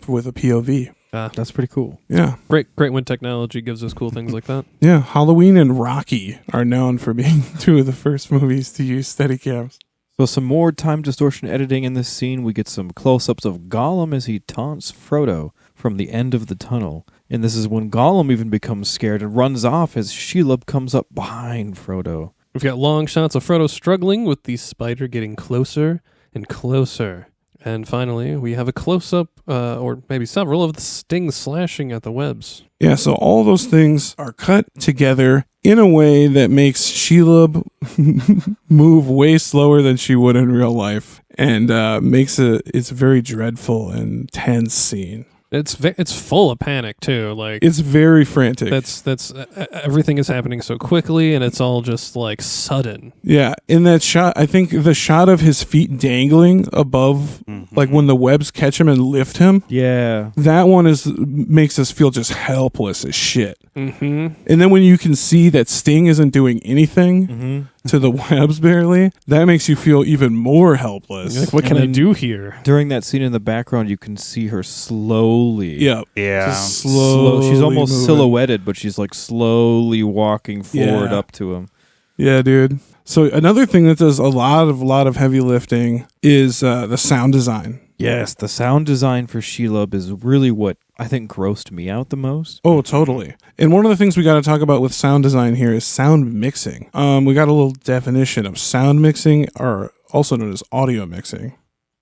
with a POV. That's pretty cool. Yeah. Great when technology gives us cool things like that. Yeah, Halloween and Rocky are known for being two of the first movies to use Steadicams. So some more time distortion editing in this scene. We get some close-ups of Gollum as he taunts Frodo from the end of the tunnel. And this is when Gollum even becomes scared and runs off as Shelob comes up behind Frodo. We've got long shots of Frodo struggling with the spider getting closer and closer. And finally, we have a close-up, or maybe several, of the sting slashing at the webs. Yeah, so all those things are cut together in a way that makes Shelob move way slower than she would in real life, and makes it's a very dreadful and tense scene. It's full of panic too. Like It's very frantic. that's everything is happening so quickly, and it's all just like sudden. Yeah, in that shot, I think the shot of his feet dangling above, like when the webs catch him and lift him, Yeah. that one makes us feel just helpless as shit. Mm-hmm. And then when you can see that Sting isn't doing anything to the webs barely, that makes you feel even more helpless. Like, what can I do here? During that scene in the background, you can see her slowly. Yeah. Yeah. Just slowly She's almost moving. silhouetted, but she's like slowly walking forward Yeah. up to him. Yeah, dude. So another thing that does a lot of heavy lifting is the sound design. Yes, the sound design for Shelob is really what I think grossed me out the most. Oh, totally. And one of the things we got to talk about with sound design here is sound mixing. We got a little definition of sound mixing, or also known as audio mixing.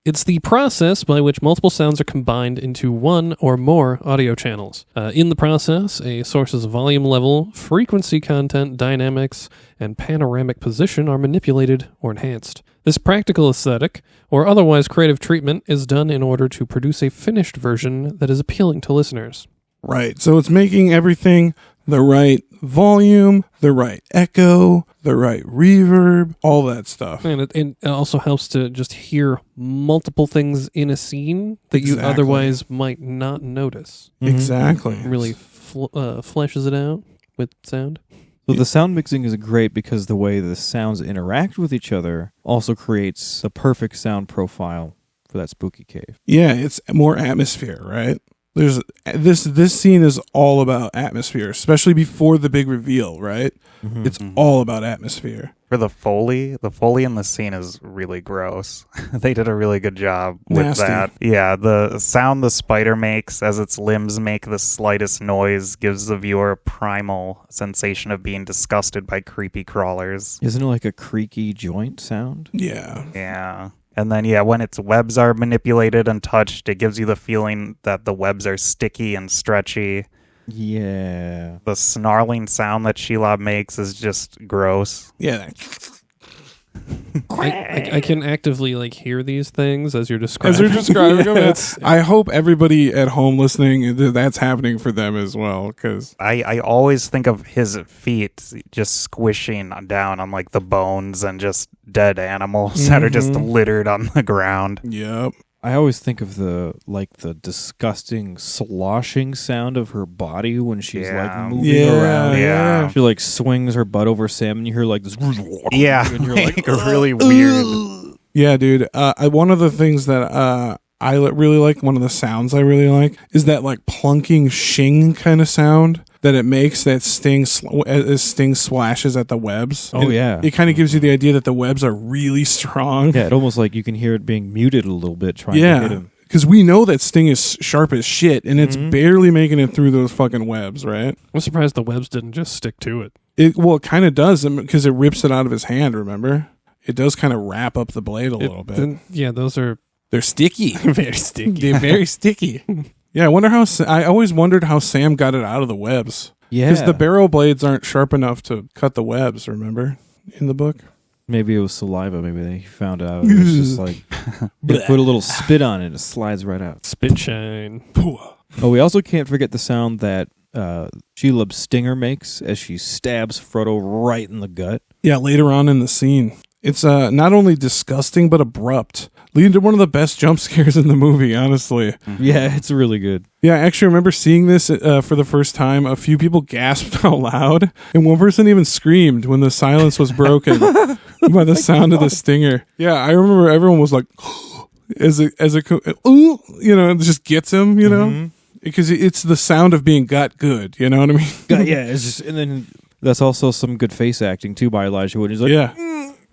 It's the process by which multiple sounds are combined into one or more audio channels. In the process, a source's volume level, frequency content, dynamics, and panoramic position are manipulated or enhanced. This practical aesthetic, or otherwise creative treatment, is done in order to produce a finished version that is appealing to listeners. Right. So it's making everything the right volume, the right echo, the right reverb, all that stuff. And it also helps to just hear multiple things in a scene that you Exactly. otherwise might not notice. Exactly. Really fleshes it out with sound. So the sound mixing is great because the way the sounds interact with each other also creates the perfect sound profile for that spooky cave. Yeah, it's more atmosphere, right? There's this scene is all about atmosphere, especially before the big reveal, right? It's all about atmosphere. For the Foley in the scene is really gross. They did a really good job with Nasty. that. Yeah, the sound the spider makes as its limbs make the slightest noise gives the viewer a primal sensation of being disgusted by creepy crawlers. Isn't it like a creaky joint sound? Yeah. Yeah. And then, when its webs are manipulated and touched, it gives you the feeling that the webs are sticky and stretchy. Yeah. The snarling sound that Shelob makes is just gross. Yeah. I can actively like hear these things as you're describing. As you're describing them, Yeah. I hope everybody at home listening, that's happening for them as well. Because I always think of his feet just squishing down on like the bones and just dead animals that are just littered on the ground. yep. I always think of the disgusting sloshing sound of her body when she's like moving around. Yeah. She like swings her butt over Sam and you hear like this. Yeah, And you're like, really weird. Yeah, dude. One of the things that I really like, one of the sounds I really like, is that like plunking shing kind of sound that it makes that as Sting slashes at the webs. Oh, And yeah. It kind of gives you the idea that the webs are really strong. Yeah, it almost like you can hear it being muted a little bit trying to hit Yeah. him. Because we know that Sting is sharp as shit, and it's barely making it through those fucking webs, right? I'm surprised the webs didn't just stick to it. It kind of does, because it rips it out of his hand, remember? It does kind of wrap up the blade a little bit. Yeah, those are They're sticky. very sticky. They're very sticky. Yeah, I wonder I always wondered how Sam got it out of the webs. Yeah. Because the barrel blades aren't sharp enough to cut the webs, remember? In the book? Maybe it was saliva. Maybe they found out. It was just like, they put a little spit on it. It slides right out. Spit shine. Oh, we also can't forget the sound that Shelob's stinger makes as she stabs Frodo right in the gut. Yeah, later on in the scene. It's not only disgusting, but abrupt. Leading to one of the best jump scares in the movie, honestly. Yeah, it's really good. Yeah, I actually remember seeing this for the first time. A few people gasped out loud, and one person even screamed when the silence was broken by the sound of the stinger. Yeah, I remember everyone was like, ooh, it just gets him, because it's the sound of being got good, you know what I mean? Yeah, it's just, and then that's also some good face acting too by Elijah Wood. He's like, Yeah.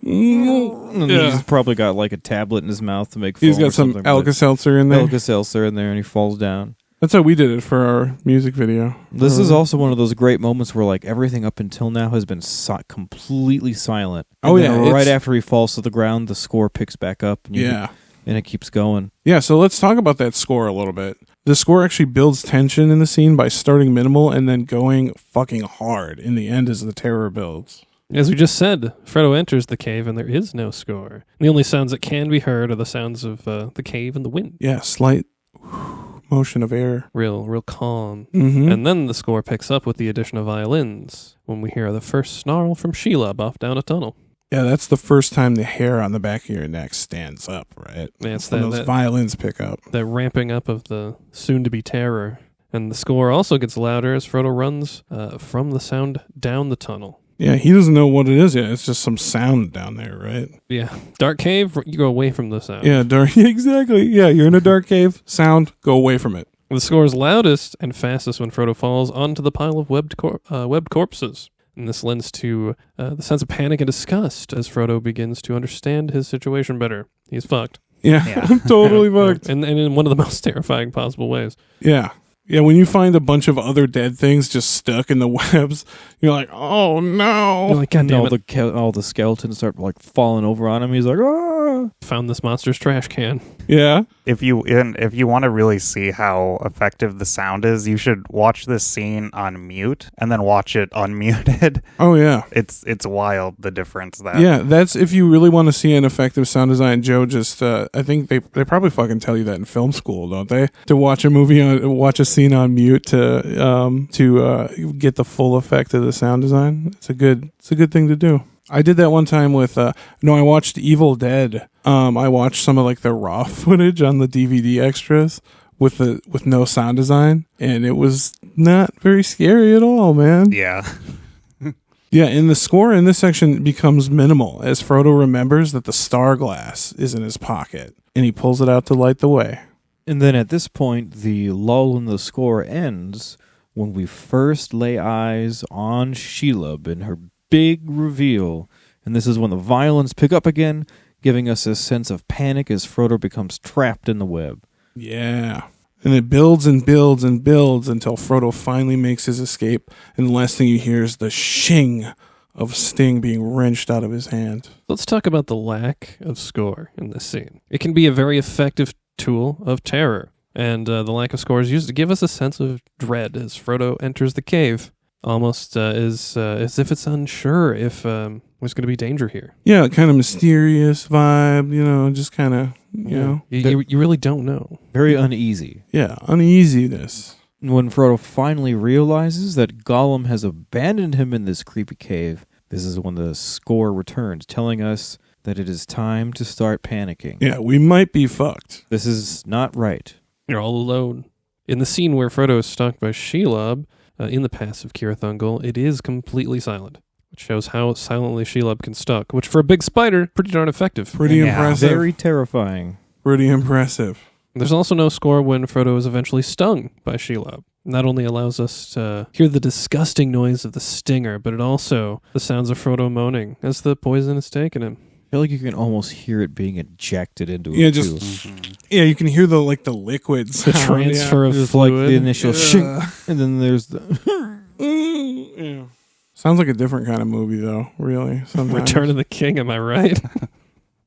and Yeah. he's probably got like a tablet in his mouth to make. He's foam or got some something, but Alka-Seltzer in there. Alka-Seltzer in there, and he falls down. That's how we did it for our music video. This is also one of those great moments where like everything up until now has been completely silent. And then right after he falls to the ground, the score picks back up. And and it keeps going. Yeah, so let's talk about that score a little bit. The score actually builds tension in the scene by starting minimal and then going fucking hard in the end as the terror builds. As we just said, Frodo enters the cave and there is no score. The only sounds that can be heard are the sounds of the cave and the wind. Yeah, slight motion of air. Real calm. Mm-hmm. And then the score picks up with the addition of violins when we hear the first snarl from Shelob off down a tunnel. Yeah, that's the first time the hair on the back of your neck stands up, right? Yeah, it's when those violins pick up. That ramping up of the soon-to-be terror. And the score also gets louder as Frodo runs from the sound down the tunnel. Yeah, he doesn't know what it is yet. It's just some sound down there, right? Yeah. Dark cave, you go away from the sound. Yeah, dark. Exactly. Yeah, you're in a dark cave. Sound, go away from it. The score is loudest and fastest when Frodo falls onto the pile of webbed corpses. And this lends to the sense of panic and disgust as Frodo begins to understand his situation better. He's fucked. Yeah. I'm totally fucked. And in one of the most terrifying possible ways. Yeah. Yeah, when you find a bunch of other dead things just stuck in the webs, you're like, oh no. You're like, God And damn all it. all the skeletons start like falling over on him. He's like, ah. Found this monster's trash can. Yeah. If you want to really see how effective the sound is, you should watch this scene on mute and then watch it unmuted. Oh, yeah. It's wild, the difference that. Yeah, that's if you really want to see an effective sound design. Joe just, I think they probably fucking tell you that in film school, don't they? To watch a scene on mute to get the full effect of the sound design. It's a good thing to do. I did that one time with I watched Evil Dead. I watched some of like the raw footage on the DVD extras with no sound design, and it was not very scary at all, man. Yeah. Yeah, and the score in this section becomes minimal as Frodo remembers that the star glass is in his pocket, and he pulls it out to light the way. And then at this point, the lull in the score ends when we first lay eyes on Shelob in her big reveal And this is when the violence pick up again, giving us a sense of panic as Frodo becomes trapped in the web. Yeah. And it builds and builds and builds until Frodo finally makes his escape, and the last thing you hear is the shing of Sting being wrenched out of his hand. Let's talk about the lack of score in this scene. It can be a very effective tool of terror, and the lack of score is used to give us a sense of dread as Frodo enters the cave, almost as if it's unsure if there's going to be danger here. Yeah, kind of mysterious vibe, just kind of, You really don't know. Very uneasy. Yeah, uneasiness. When Frodo finally realizes that Gollum has abandoned him in this creepy cave, this is when the score returns, telling us that it is time to start panicking. Yeah, we might be fucked. This is not right. You're all alone. In the scene where Frodo is stalked by Shelob, in the pass of Cirith it is completely silent, which shows how silently Shelob can stalk, which for a big spider, pretty darn effective. Pretty impressive. Very terrifying. Pretty impressive. There's also no score when Frodo is eventually stung by Shelob. Not only allows us to hear the disgusting noise of the stinger, but it also the sounds of Frodo moaning as the poison is taking him. I feel like you can almost hear it being injected into Yeah, him, just too. Yeah, you can hear the liquids. The transfer of There's fluid. like the initial shing, and then there's the... Yeah. Sounds like a different kind of movie, though, really. Sometimes. Return of the King, am I right?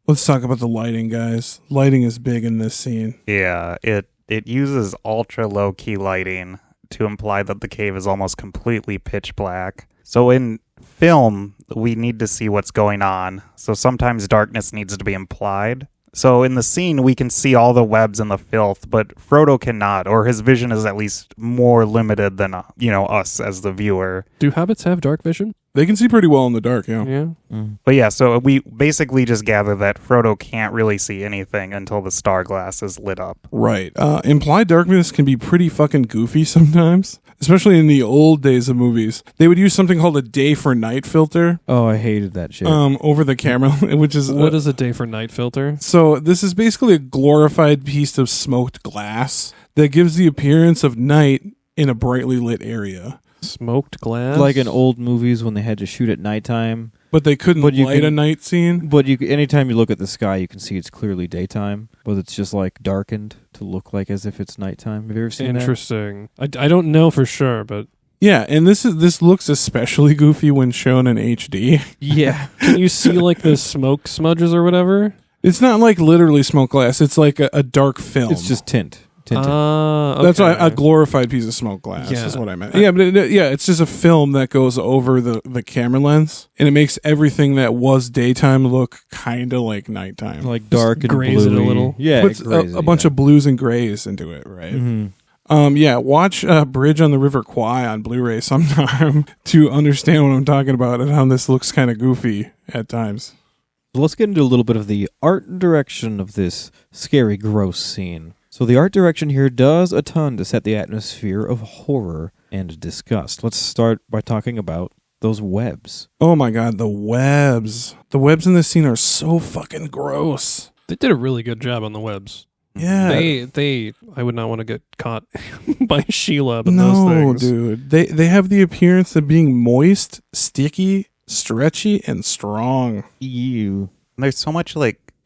Let's talk about the lighting, guys. Lighting is big in this scene. Yeah, it uses ultra low key lighting to imply that the cave is almost completely pitch black. So in film, we need to see what's going on. So sometimes darkness needs to be implied. So in the scene, we can see all the webs and the filth, but Frodo cannot, or his vision is at least more limited than, us as the viewer. Do hobbits have dark vision? They can see pretty well in the dark, yeah. Yeah. But yeah, so we basically just gather that Frodo can't really see anything until the star glass is lit up. Right. Implied darkness can be pretty fucking goofy sometimes, especially in the old days of movies. They would use something called a day for night filter Oh, I hated that shit. over the camera, which is... What is a day for night filter? So this is basically a glorified piece of smoked glass that gives the appearance of night in a brightly lit area. Smoked glass? Like in old movies when they had to shoot at nighttime. But they couldn't But you light a can- night scene. But anytime you look at the sky, you can see it's clearly daytime, but it's just like darkened to look like as if it's nighttime. Have you ever seen that? Interesting. I don't know for sure, but Yeah, and this looks especially goofy when shown in HD. Yeah. can you see like the smoke smudges or whatever? It's not like literally smoked glass. It's like a dark film. It's just tinted. Okay. That's why a glorified piece of smoked glass Yeah. is what I meant. Yeah, but it's just a film that goes over the camera lens, and it makes everything that was daytime look kind of like nighttime. Like dark and grays it a bluey. little. Yeah, Puts it grays a it, bunch yeah. of blues and grays into it, right? Mhm. Watch Bridge on the River Kwai on Blu-ray sometime to understand what I'm talking about and how this looks kind of goofy at times. So let's get into a little bit of the art and direction of this scary, gross scene. So the art direction here does a ton to set the atmosphere of horror and disgust. Let's start by talking about those webs. Oh my god, the webs. The webs in this scene are so fucking gross. They did a really good job on the webs. Yeah. I would not want to get caught by Shelob and No, those things. dude. They have the appearance of being moist, sticky, stretchy, and strong. Ew. And there's so much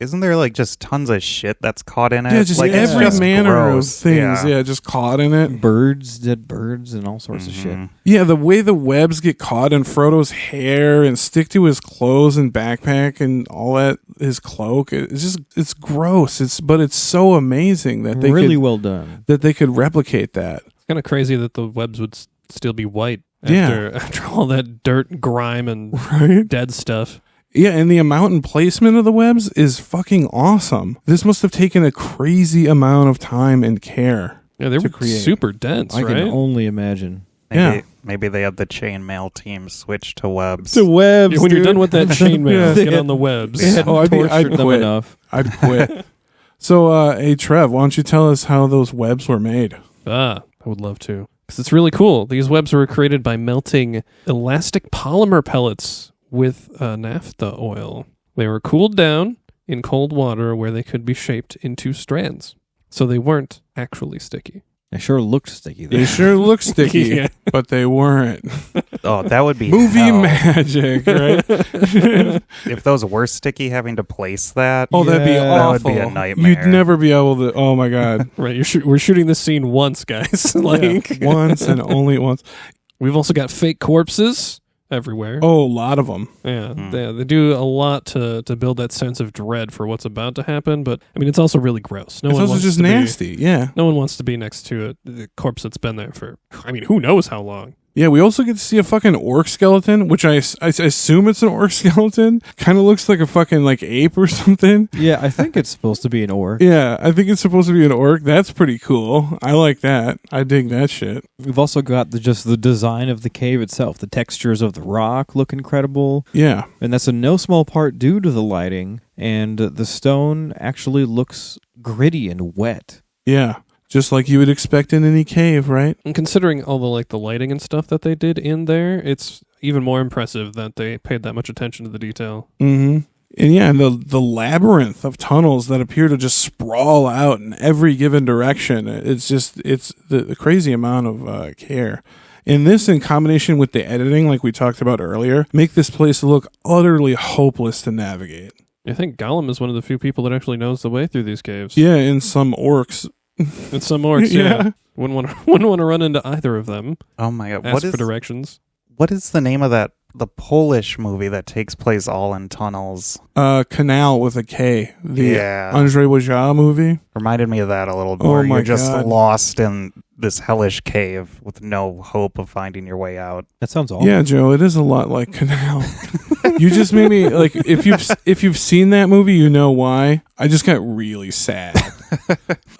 isn't there just tons of shit that's caught in it? Yeah, just it's every just manner gross. of things. Yeah, just caught in it. Birds, dead birds, and all sorts of shit. Mhm. Yeah, the way the webs get caught in Frodo's hair and stick to his clothes and backpack and all that, his cloak, it's gross. But it's so amazing that they Really could, well done. that they could replicate that. It's kind of crazy that the webs would still be white Yeah. after all that dirt, grime, and Right? dead stuff. Yeah, and the amount and placement of the webs is fucking awesome. This must have taken a crazy amount of time and care. Yeah, they To were create. super dense, I right? can only imagine. Maybe they had the chainmail team switch to webs. webs. Yeah, when you're done with that chainmail, They get had- on the webs. They hadn't I'd tortured them quit. enough. I'd quit. So, hey, Trev, why don't you tell us how those webs were made? I would love to. Because it's really cool. These webs were created by melting elastic polymer pellets with naphtha oil. They were cooled down in cold water where they could be shaped into strands. So they weren't actually sticky. They sure looked sticky. They sure look sticky, Yeah. but they weren't. Oh, that would be Movie hell. magic, right? If those were sticky, having to place that. Oh, that'd be Yeah. That awful. would be a nightmare. You'd never be able to. Oh my god! Right, we're shooting this scene once, guys. Like Once and only once. we've also got fake corpses everywhere. Oh, a lot of them. Yeah, they do a lot to build that sense of dread for what's about to happen. But I mean, it's also really gross. No It's one also wants just to nasty. Yeah. No one wants to be next to the corpse that's been there for. I mean, who knows how long? Yeah, we also get to see a fucking orc skeleton, which I assume it's an orc skeleton. Kind of looks like a fucking like ape or something. Yeah, I think it's supposed to be an orc. Yeah, I think it's supposed to be an orc. That's pretty cool. I like that. I dig that shit. We've also got just the design of the cave itself. The textures of the rock look incredible. Yeah. And that's in no small part due to the lighting. And the stone actually looks gritty and wet. Yeah. Just like you would expect in any cave, right? And considering all the lighting and stuff that they did in there, it's even more impressive that they paid that much attention to the detail. Mm-hmm. And yeah, the labyrinth of tunnels that appear to just sprawl out in every given direction. It's the crazy amount of care. And this, in combination with the editing, like we talked about earlier, make this place look utterly hopeless to navigate. I think Gollum is one of the few people that actually knows the way through these caves. Yeah, and some orcs. And some orcs, yeah. Wouldn't want to run into either of them. Oh my god! Ask for directions. What is the name of the Polish movie that takes place all in tunnels? Canal with a K. The Yeah. Andrzej Wajda movie. Reminded me of that a little Oh more. my You're just God. lost in this hellish cave with no hope of finding your way out. That sounds awful. Yeah, Joe, it is a lot like Canal. You just made me like if you've seen that movie, you know why. I just got really sad.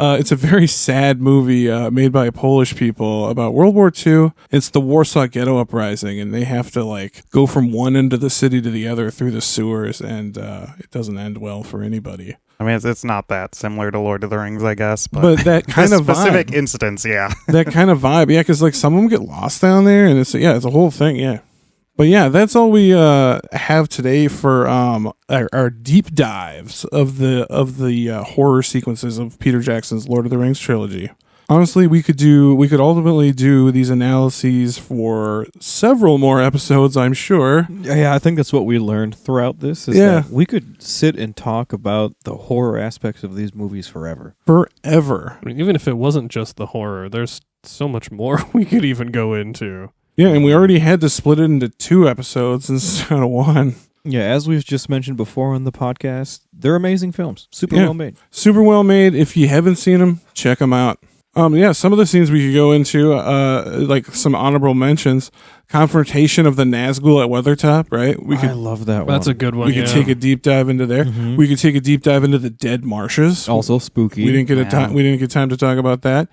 It's a very sad movie made by Polish people about World War II. It's the Warsaw Ghetto Uprising, and they have to like go from one end of the city to the other through the sewers, and it doesn't end well for anybody. I mean, it's not that similar to Lord of the Rings, I guess. But that kind this of specific vibe, instance, yeah. that kind of vibe, yeah, because like some of them get lost down there, and it's a whole thing, yeah. But yeah, that's all we have today for our deep dives of the horror sequences of Peter Jackson's Lord of the Rings trilogy. Honestly, we could ultimately do these analyses for several more episodes, I'm sure. Yeah, I think that's what we learned throughout this. Yeah. That we could sit and talk about the horror aspects of these movies forever. Forever. I mean, even if it wasn't just the horror, there's so much more we could even go into. Yeah, and we already had to split it into 2 episodes instead of 1. Yeah, as we've just mentioned before on the podcast, they're amazing films. Super Yeah. well made. Super well made. If you haven't seen them, check them out. Yeah, some of the scenes we could go into, like some honorable mentions. Confrontation of the Nazgul at Weathertop, right? I love that one. That's a good one. We could yeah. take a deep dive into there. Mhm. We could take a deep dive into the Dead Marshes. Also spooky. We didn't get Yeah. we didn't get time to talk about that.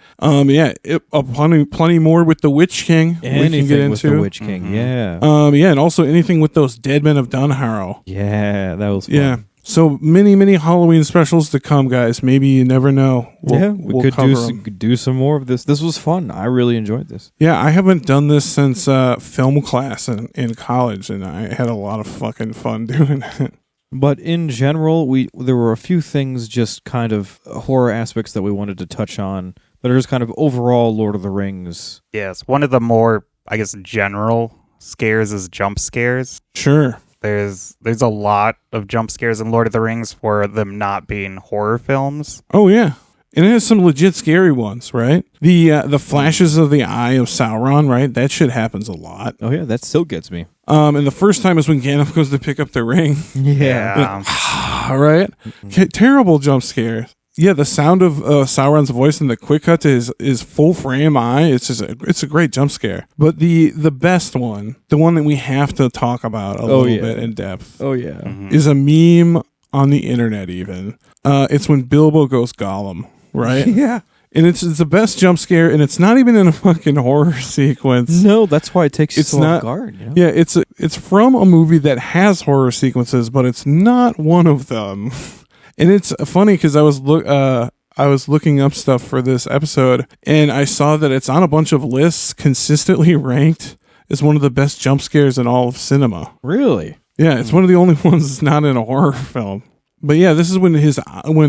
Plenty more with the Witch King. Anything we can get with into. the Witch King, Mhm. yeah. Yeah, and also anything with those dead men of Dunharrow. Yeah, that was fun. Yeah. So many Halloween specials to come, guys. Maybe you never know. We could cover do 'em. do some more of this. This was fun. I really enjoyed this. Yeah, I haven't done this since film class in college, and I had a lot of fucking fun doing it. But in general, there were a few things, just kind of horror aspects that we wanted to touch on that are just kind of overall Lord of the Rings. Yes, one of the more, I guess, general scares is jump scares. Sure. There's a lot of jump scares in Lord of the Rings for them not being horror films. Oh yeah, and it has some legit scary ones, right? The flashes of the eye of Sauron, right? That shit happens a lot. Oh yeah, that still gets me. And the first time is when Gandalf goes to pick up the ring. Yeah. All right, terrible jump scare. Yeah, the sound of Sauron's voice and the quick cut to his full frame eye, it's a great jump scare. But the best one, the one that we have to talk about a little bit in depth, Oh yeah. Mhm. is a meme on the internet even. It's when Bilbo goes Gollum, right? Yeah. And it's the best jump scare, and it's not even in a fucking horror sequence. No, that's why it takes you It's so not- off guard. You know? Yeah, it's from a movie that has horror sequences, but it's not one of them. And it's funny because I was looking up stuff for this episode, and I saw that it's on a bunch of lists consistently ranked as one of the best jump scares in all of cinema. Really? Yeah, it's one of the only ones that's not in a horror film. But yeah, this is when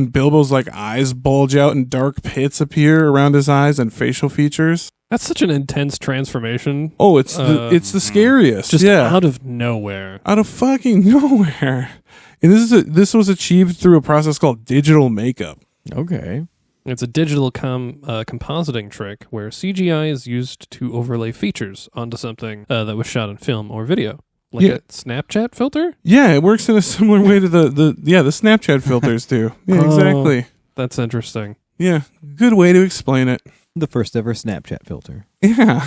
Bilbo's like eyes bulge out and dark pits appear around his eyes and facial features. That's such an intense transformation. Oh, it's the scariest. Just yeah. out of nowhere. Out of fucking nowhere. And this was achieved through a process called digital makeup. Okay. It's a digital compositing trick where CGI is used to overlay features onto something that was shot in film or video. Like a Snapchat filter? Yeah, it works in a similar way to the Snapchat filters do. Yeah, exactly. That's interesting. Yeah, good way to explain it. The first ever Snapchat filter. Yeah.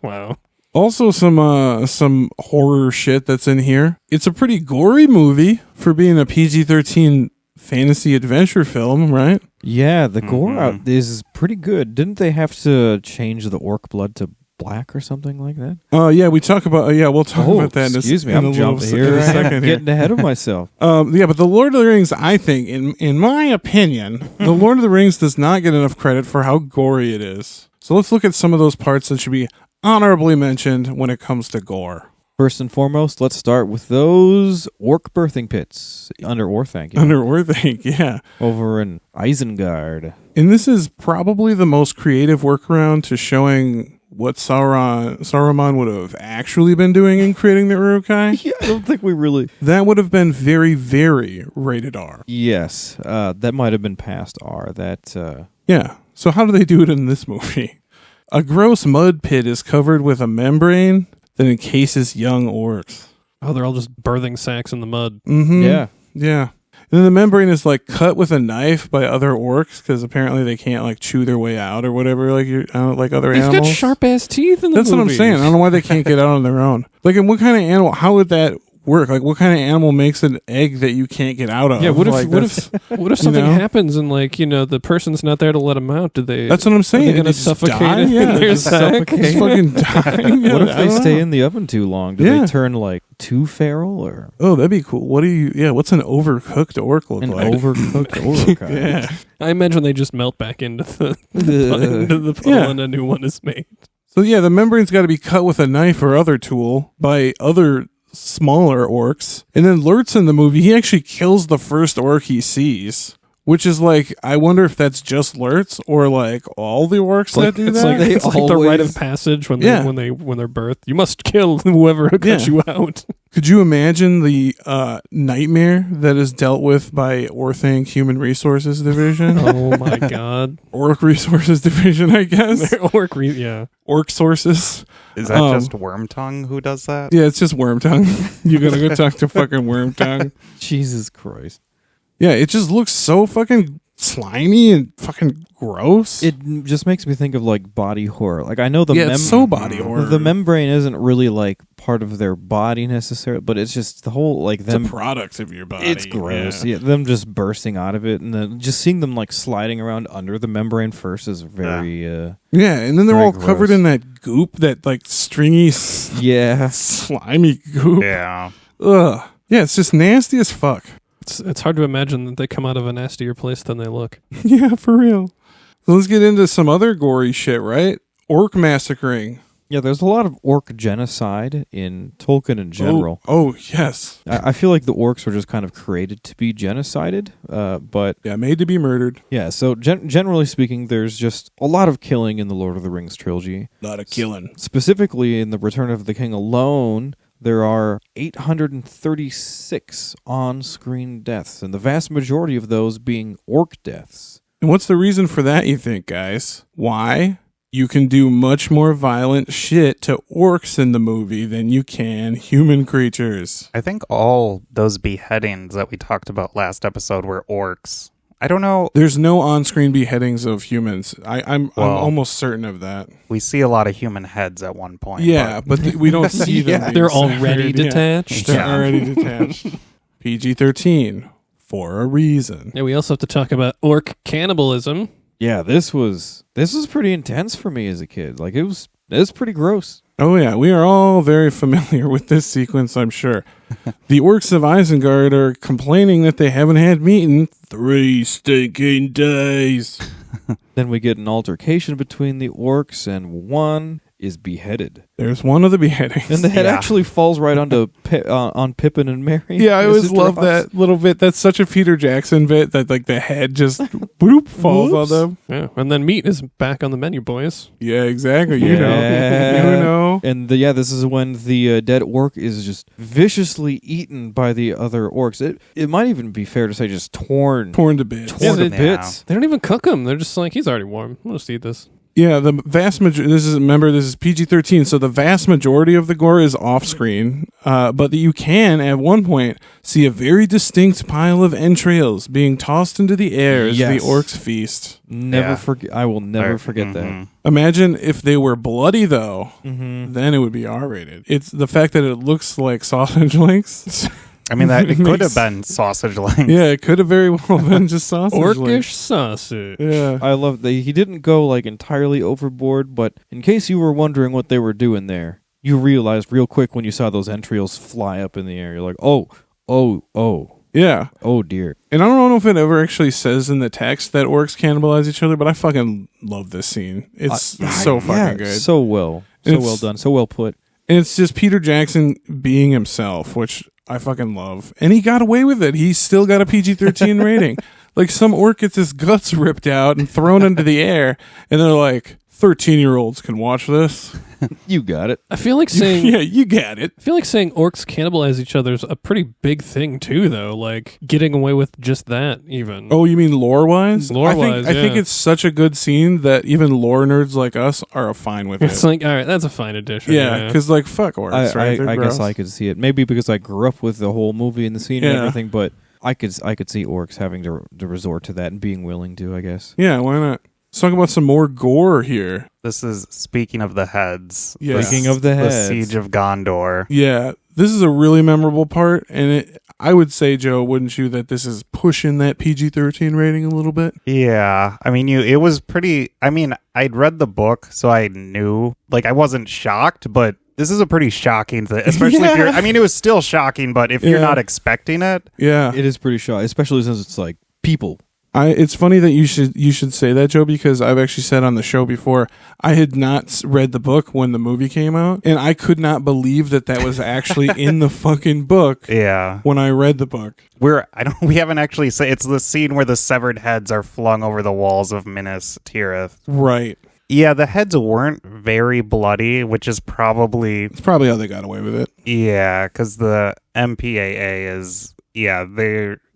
Wow. Also some horror shit that's in here. It's a pretty gory movie for being a PG-13 fantasy adventure film, right? Yeah, the gore out is pretty good. Didn't they have to change the orc blood to black or something like that? Yeah, we'll talk about that in I'm jumping here. Second here. Getting ahead of myself. Yeah, but the Lord of the Rings, I think, in my opinion, the Lord of the Rings does not get enough credit for how gory it is. So let's look at some of those parts that should be honorably mentioned when it comes to gore. First and foremost, let's start with those orc birthing pits under Orthanc. Under Orthanc, yeah. Over in Isengard. And this is probably the most creative workaround to showing what Saruman would have actually been doing in creating the Uruk-hai. Yeah, I don't think we really... That would have been very, very rated R. Yes, that might have been past R. Yeah, so how do they do it in this movie? A gross mud pit is covered with a membrane that encases young orcs. Oh, they're all just birthing sacks in the mud. Mm-hmm. Yeah. Yeah. And then the membrane is like cut with a knife by other orcs because apparently they can't like chew their way out or whatever like other They've animals. got sharp ass teeth in the That's what I'm movies. saying. I don't know why they can't get out on their own. Like, in what kind of animal? How would that work? Like, what kind of animal makes an egg that you can't get out of? Yeah, what Like, if something happens and like the person's not there to let them out? Do they? That's what I'm saying. Are they going to just suffocate die? in Yeah, their just sack? just fucking die. Yeah, What if I they don't stay know. in the oven too long? Do Yeah. they turn like too feral or Oh, that'd be cool. What's an overcooked orc look an like? overcooked orc? Yeah. I imagine they just melt back into the puddle Yeah. and a new one is made. So yeah, the membrane's got to be cut with a knife or other tool by other smaller orcs. And then Lurtz in the movie, he actually kills the first orc he sees, which is like, I wonder if that's just Lurtz or like all the orcs that do It's that. like, it's like the always- rite of passage when Yeah. they're birthed. You must kill whoever cut Yeah. you out. Could you imagine the nightmare that is dealt with by Orthanc Human Resources Division? Oh my god. Orc Resources Division, I guess. Yeah. Orc Sources. Is that just Wormtongue who does that? Yeah, it's just Wormtongue. You gotta go talk to fucking Wormtongue. Jesus Christ! Yeah, it just looks so fucking slimy and fucking gross. It just makes me think of like body horror. Like I know it's so body horror. The membrane isn't really like part of their body necessarily, but it's just the whole like it's them. a product of your body. It's gross. Yeah, them just bursting out of it, and then just seeing them like sliding around under the membrane first is very. Yeah, and then they're Very all covered gross. in that goop, that like stringy, Yeah. slimy goop. Yeah. Ugh. Yeah, it's just nasty as fuck. It's hard to imagine that they come out of a nastier place than they look. Yeah, for real. So let's get into some other gory shit, right? Orc massacring. Yeah, there's a lot of orc genocide in Tolkien in general. Oh yes. I feel like the orcs were just kind of created to be genocided, but Yeah, made to be murdered. yeah, so generally speaking, there's just a lot of killing in the Lord of the Rings trilogy. A lot of killing. Specifically in The Return of the King alone, there are 836 on-screen deaths, and the vast majority of those being orc deaths. And what's the reason for that, you think, guys? Why? You can do much more violent shit to orcs in the movie than you can human creatures. I think all those beheadings that we talked about last episode were orcs. I don't know. There's no on-screen beheadings of humans. I'm Well, almost certain of that. We see a lot of human heads at one point. Yeah, but we don't see them. Yeah, being They're severed. already Yeah. detached. They're Yeah. already detached. PG-13 for a reason. Yeah, we also have to talk about orc cannibalism. Yeah, this was pretty intense for me as a kid. Like it was pretty gross. Oh yeah, we are all very familiar with this sequence, I'm sure. The orcs of Isengard are complaining that they haven't had meat in 3 stinking days. Then we get an altercation between the orcs and one, is beheaded. There's one of the beheadings. And the head Yeah. actually falls right onto on Pippin and Mary. Yeah, I His always sister love Hobbs. that little bit. That's such a Peter Jackson bit that like the head just boop falls on Whoops. them. Yeah, and then meat is back on the menu, boys. Yeah, exactly. You know. Yeah. You know. And this is when the dead orc is just viciously eaten by the other orcs. It might even be fair to say just torn Torn to bits. to Yeah, bits. They don't even cook him. They're just like, he's already warm. We'll just eat this. Yeah, the vast majority. This is PG-13, so the vast majority of the gore is off screen. But you can at one point see a very distinct pile of entrails being tossed into the air as Yes. the orcs feast. Never Yeah. forget. I will never forget that. Imagine if they were bloody though, Mm-hmm. then it would be R-rated. It's the fact that it looks like sausage links. I mean, that it could Makes- have been sausage links. Yeah, it could have very well been just sausage Orcish links. sausage. Yeah. I love that he didn't go like entirely overboard, but in case you were wondering what they were doing there, you realized real quick when you saw those entrails fly up in the air. You're like, oh Yeah. dear. And I don't know if it ever actually says in the text that orcs cannibalize each other, but I fucking love this scene. It's so fucking good. So well It's- done, so well put. And it's just Peter Jackson being himself, which I fucking love. And he got away with it. He's still got a PG-13 rating. Like some orc gets his guts ripped out and thrown into the air, and they're like, 13-year-olds can watch this. You got it. I feel like saying Yeah, you get it. I feel like saying orcs cannibalize each other is a pretty big thing too, though. Like getting away with just that, even. Oh, you mean lore-wise? Lore-wise, I think yeah. it's such a good scene that even lore nerds like us are fine with It's it. like, all right, that's a fine addition. Yeah, because like fuck orcs, right? They're I guess gross. I could see it. Maybe because I grew up with the whole movie and the scene and Yeah. everything, but I could see orcs having to resort to that and being willing to, I guess. Yeah, why not? Let's talk about some more gore here. This is speaking of the heads. Yeah. Speaking of the heads. Siege of Gondor. Yeah, this is a really memorable part, and I would say, Joe, wouldn't you, that this is pushing that PG-13 rating a little bit? Yeah, I mean, it was pretty. I mean, I'd read the book, so I knew. Like, I wasn't shocked, but this is a pretty shocking thing, especially if you're. I mean, it was still shocking, but if you're Yeah. not expecting it, Yeah, It is pretty shocking, especially since it's like people. It's funny that you should say that, Joe, because I've actually said on the show before I had not read the book when the movie came out, and I could not believe that was actually in the fucking book yeah, when I read the book. we haven't actually said it's the scene where the severed heads are flung over the walls of Minas Tirith. Right. Yeah, the heads weren't very bloody, which is probably It's probably how they got away with it. because the MPAA is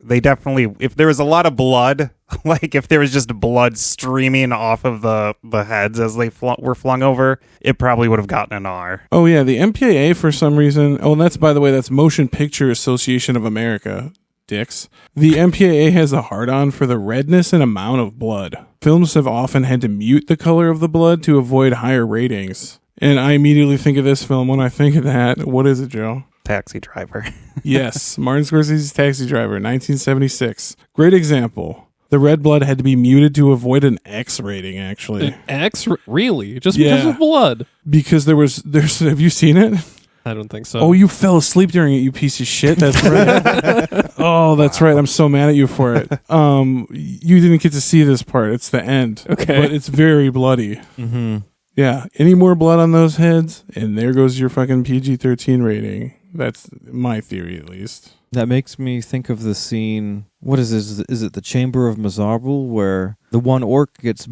they definitely, if there was a lot of blood, like if there was just blood streaming off of the heads as they were flung over, it probably would have gotten an R. Oh yeah, the MPAA for some reason. Oh, and that's, by the way, that's Motion Picture Association of America. Dicks. The MPAA has a hard-on for the redness and amount of blood. Films have often had to mute the color of the blood to avoid higher ratings. And I immediately think of this film when I think of that. What is it, Joe? Taxi Driver. Yes, Martin Scorsese's Taxi Driver, 1976. Great example. The red blood had to be muted to avoid an X rating, actually. An X, really? Just Yeah. because of blood? Because there's have you seen it? I don't think so. Oh, you fell asleep during it, you piece of shit. That's right. Oh, that's right. I'm so mad at you for it. You didn't get to see this part. It's the end. Okay. But it's very bloody. Mm-hmm. Yeah. Any more blood on those heads, and there goes your fucking PG-13 rating. That's my theory, at least. That makes me think of the scene. What is this? Is it the Chamber of Mizarble, where the one orc gets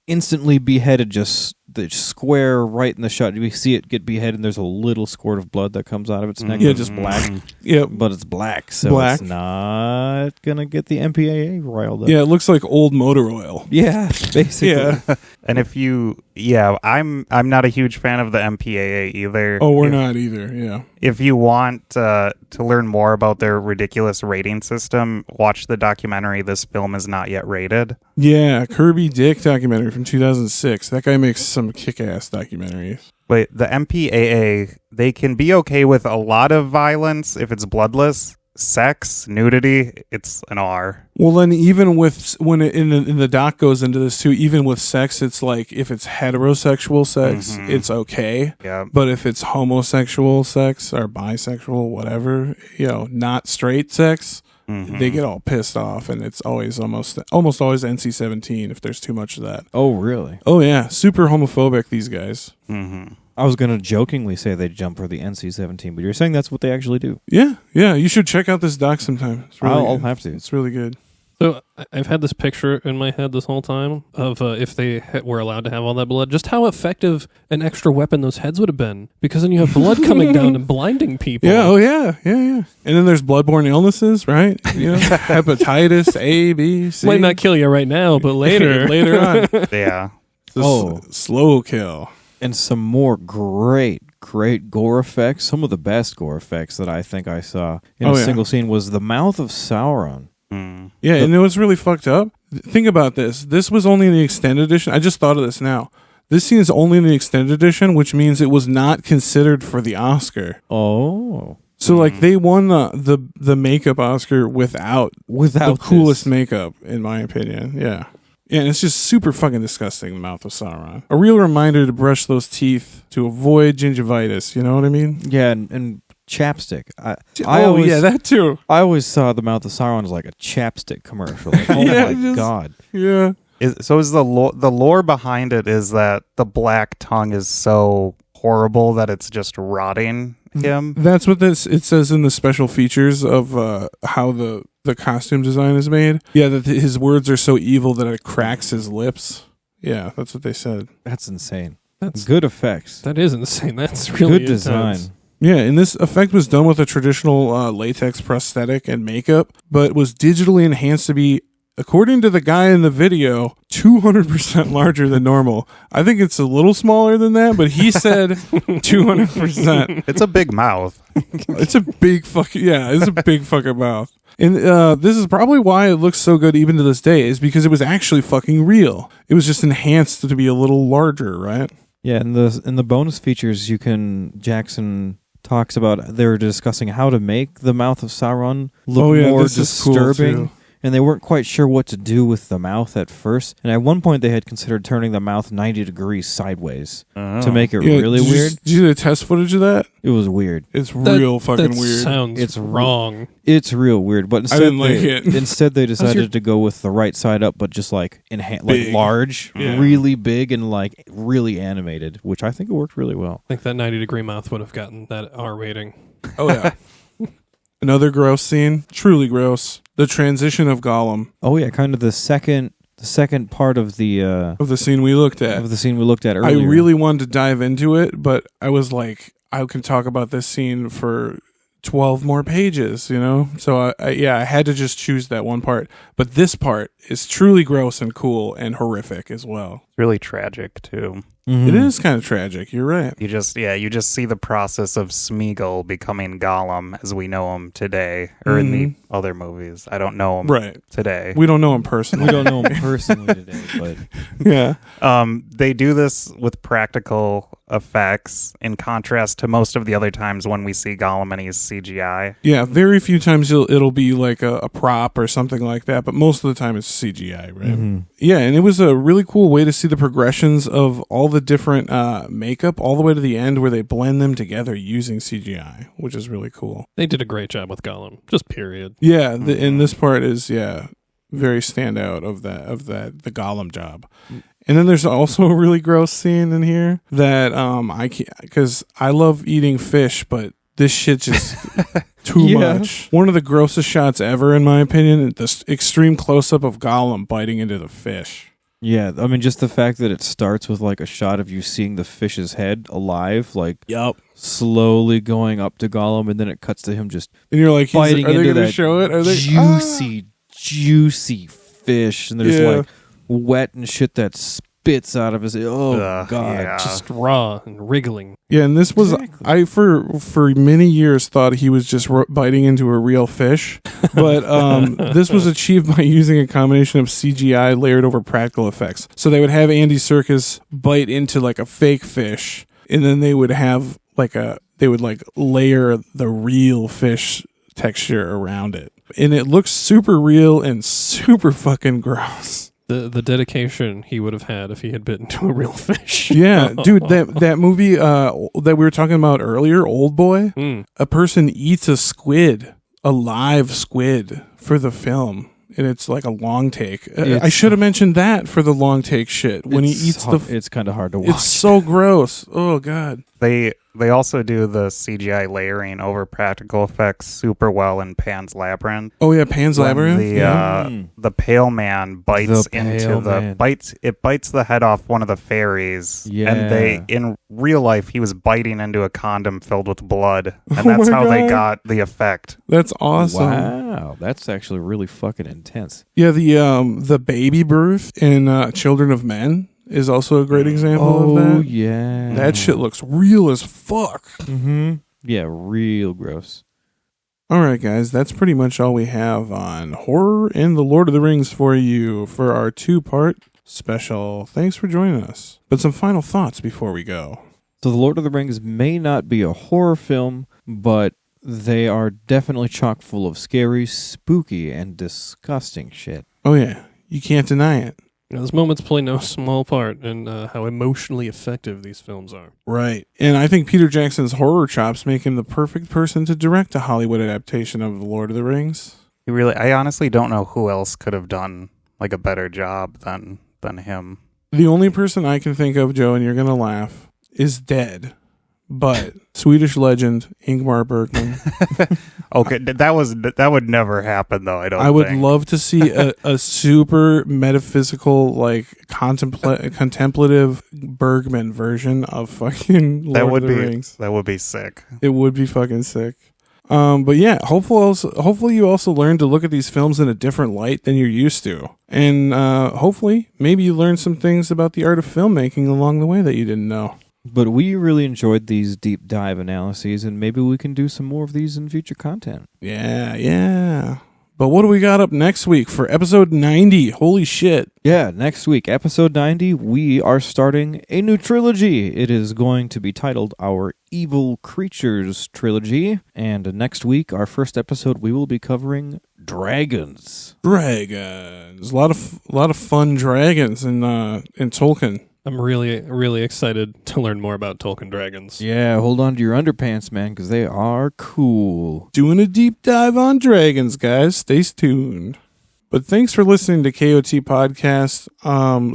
instantly beheaded, just the square right in the shot? We see it get beheaded, and there's a little squirt of blood that comes out of its neck. Yeah, just black. Yep. But it's black, so Black. it's not gonna get the MPAA riled up. Yeah, it looks like old motor oil. Yeah, basically. Yeah. And if you, I'm not a huge fan of the MPAA either. Oh, we're If- not either. Yeah. If you want to learn more about their ridiculous rating system, watch the documentary This Film Is Not Yet Rated. Yeah, Kirby Dick documentary from 2006. That guy makes some kick-ass documentaries. But the MPAA, they can be okay with a lot of violence if it's bloodless. Sex, nudity, it's an R. Well, then even with when it, in the doc goes into this too, even with sex, it's like if it's heterosexual sex, Mhm. it's okay. Yeah. But if it's homosexual sex or bisexual, whatever, not straight sex, they get all pissed off, and it's always almost always NC-17 if there's too much of that. Oh, really? Oh yeah, super homophobic, these guys. I was going to jokingly say they jump for the NC-17, but you're saying that's what they actually do. Yeah, you should check out this doc sometime. It's really I'll good. have to. It's really good. So I've had this picture in my head this whole time of if they were allowed to have all that blood, just how effective an extra weapon those heads would have been. Because then you have blood coming down and blinding people. Yeah, oh yeah. And then there's bloodborne illnesses, right? You know, hepatitis A, B, C. Might not kill you right now, but later. Later on. Yeah. Slow kill. And some more great gore effects. Some of the best gore effects that I think I saw in a single scene was the mouth of Sauron. Yeah, and it was really fucked up. Think about this. This was only in the extended edition. I just thought of this now. This scene is only in the extended edition, which means it was not considered for the Oscar. Oh. So like they won the makeup Oscar without the coolest makeup, in my opinion. Yeah. Yeah, and it's just super fucking disgusting, the mouth of Sauron. A real reminder to brush those teeth to avoid gingivitis, you know what I mean? Yeah, and chapstick. That too. I always saw the mouth of Sauron as like a chapstick commercial. Like, oh my god. Yeah. Is the lore behind it is that the black tongue is so horrible that it's just rotting him? That's what it says in the special features of how the costume design is made. Yeah, that his words are so evil that it cracks his lips. Yeah, that's what they said. That's insane. That's good effects. That is insane. That's really good design. Intense. Yeah, and this effect was done with a traditional latex prosthetic and makeup, but was digitally enhanced to be, according to the guy in the video, 200% larger than normal. I think it's a little smaller than that, but he said 200%. It's a big mouth. It's a big fucking mouth. And this is probably why it looks so good even to this day, is because it was actually fucking real. It was just enhanced to be a little larger, right? Yeah, in the bonus features, Jackson talks about, they were discussing how to make the mouth of Sauron look more disturbing. Cool, and they weren't quite sure what to do with the mouth at first. And at one point, they had considered turning the mouth 90 degrees sideways to make it really weird. Did you see the test footage of that? It was weird. It's real fucking weird. Sounds wrong. It's real weird. But instead, I didn't like it. Instead, they decided to go with the right side up, but just like large, really big, and like really animated, which I think it worked really well. I think that 90-degree mouth would have gotten that R rating. Oh yeah. Another gross scene, truly gross. The transition of Gollum. Oh yeah, kind of the second part of the scene we looked at. Earlier. I really wanted to dive into it, but I was like, I can talk about this scene for 12 more pages, you know? So I had to just choose that one part. But this part is truly gross and cool and horrific as well. Really tragic too. Mm-hmm. It is kind of tragic. You're right. You just see the process of Smeagol becoming Gollum as we know him today, or in the other movies. I don't know him today. We don't know him personally. Today, but yeah. They do this with practical effects in contrast to most of the other times when we see Gollum and he's CGI. Yeah, very few times it'll be like a prop or something like that, but most of the time it's CGI, right? Mm-hmm. Yeah, and it was a really cool way to see the progressions of all the different makeup all the way to the end where they blend them together using CGI, which is really cool. They did a great job with Gollum, just period. Yeah, and this part is very standout of the Gollum job. And then there's also a really gross scene in here that I can't, because I love eating fish, but this shit just too much. One of the grossest shots ever, in my opinion, this extreme close-up of Gollum biting into the fish. Yeah, I mean, just the fact that it starts with like a shot of you seeing the fish's head alive, like slowly going up to Gollum, and then it cuts to him just and you're like, biting are they into gonna that show it? Are they juicy fish, and there's like wet and shit that spits out of his. Oh god, just raw and wriggling. Yeah, and this was I for many years thought he was just biting into a real fish, but this was achieved by using a combination of CGI layered over practical effects. So they would have Andy Serkis bite into like a fake fish, and then they would have layer the real fish texture around it, and it looks super real and super fucking gross. The dedication he would have had if he had bitten into a real fish. Yeah, dude, that movie that we were talking about earlier, Old Boy, a person eats a squid a live squid for the film. And it's like a long take. I It's- should have mentioned that for the long take shit. When he eats it's kind of hard to watch. it's so gross. Oh God. They also do the CGI layering over practical effects super well in Pan's Labyrinth. Oh yeah, Pan's When Labyrinth. the pale man bites The pale man. bites the head off one of the fairies. Yeah. And they in real life he was biting into a condom filled with blood. And Oh that's my how they God. got the effect. That's awesome. Wow, that's actually really fucking intense. Yeah, the baby birth in Children of Men is also a great example of that. Yeah. That shit looks real as fuck. Mm-hmm. Yeah, real gross. All right, guys, that's pretty much all we have on horror and the Lord of the Rings for you for our 2-part special. Thanks for joining us. But some final thoughts before we go. So The Lord of the Rings may not be a horror film, but they are definitely chock full of scary, spooky, and disgusting shit. Oh yeah, you can't deny it. Those moments play no small part in how emotionally effective these films are. Right. And I think Peter Jackson's horror chops make him the perfect person to direct a Hollywood adaptation of The Lord of the Rings. I honestly don't know who else could have done like a better job than him. The only person I can think of, Joe, and you're going to laugh, is dead. But Swedish legend Ingmar Bergman. Okay, that would never happen though. I would think. love to see a super metaphysical, like contemplative Bergman version of fucking Lord of the Rings. That would be sick. It would be fucking sick. But yeah, hopefully you also learn to look at these films in a different light than you're used to. And hopefully maybe you learn some things about the art of filmmaking along the way that you didn't know. But we really enjoyed these deep dive analyses, and maybe we can do some more of these in future content. Yeah. But what do we got up next week for episode 90? Holy shit. Yeah, next week, episode 90, we are starting a new trilogy. It is going to be titled our Evil Creatures Trilogy. And next week, our first episode, we will be covering dragons. Dragons. A lot of fun dragons in Tolkien. I'm really, really excited to learn more about Tolkien dragons. Yeah, hold on to your underpants, man, because they are cool. Doing a deep dive on dragons, guys. Stay tuned. But thanks for listening to KOT Podcast.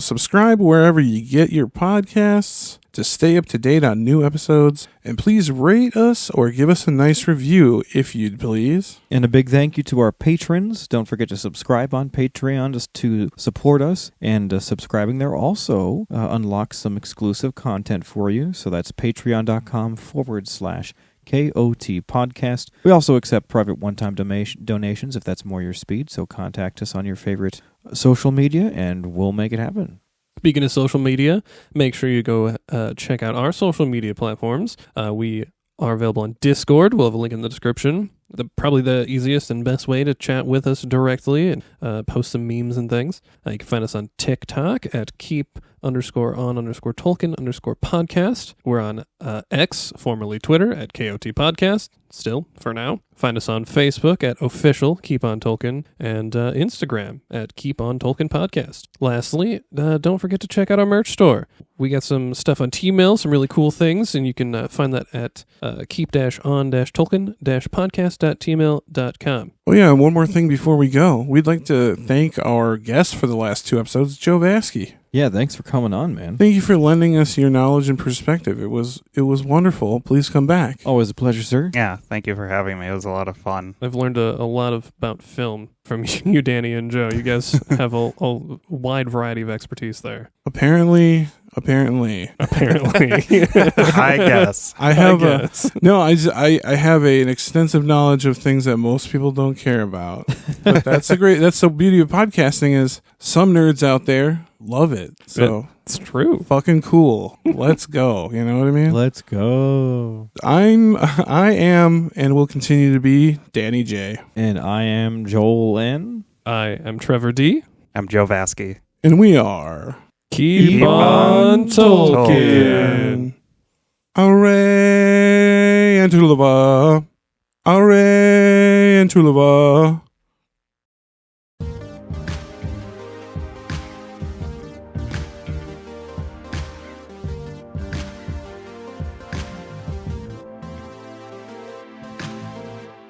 Subscribe wherever you get your podcasts to stay up to date on new episodes. And please rate us or give us a nice review if you'd please. And a big thank you to our patrons. Don't forget to subscribe on Patreon just to support us. And subscribing there also unlocks some exclusive content for you. So that's patreon.com/KOT podcast. We also accept private one-time donations if that's more your speed. So contact us on your favorite social media and we'll make it happen. Speaking of social media, make sure you go check out our social media platforms. We are available on Discord. We'll have a link in the description. Probably the easiest and best way to chat with us directly and post some memes and things. You can find us on TikTok at keep_on_Tolkien_podcast. We're on X, formerly Twitter, at KOT Podcast, still, for now. Find us on Facebook at official Keep On Tolkien and Instagram at Keep On Tolkien Podcast. Lastly, don't forget to check out our merch store. We got some stuff on T-Mail, some really cool things, and you can find that at keep-on-tolkien-podcast.tmail.com. Oh yeah, one more thing before we go. We'd like to thank our guest for the last 2 episodes, Joe Vaske. Yeah, thanks for coming on, man. Thank you for lending us your knowledge and perspective. It was wonderful. Please come back. Always a pleasure, sir. Yeah, thank you for having me. It was a lot of fun. I've learned a lot about film from you, Danny and Joe. You guys have a wide variety of expertise there. Apparently. I guess. I have I have an extensive knowledge of things that most people don't care about. But that's the beauty of podcasting is some nerds out there love it. So it's true. Fucking cool. Let's go. You know what I mean? Let's go. I am and will continue to be Danny J. And I am Joel N. I am Trevor D. I'm Joe Vaske. And we are Keep on Tolkien. Array and Tulava. Array and Tulava.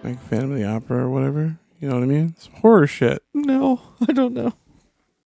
Like Phantom of the Opera or whatever. You know what I mean? It's horror shit. No, I don't know.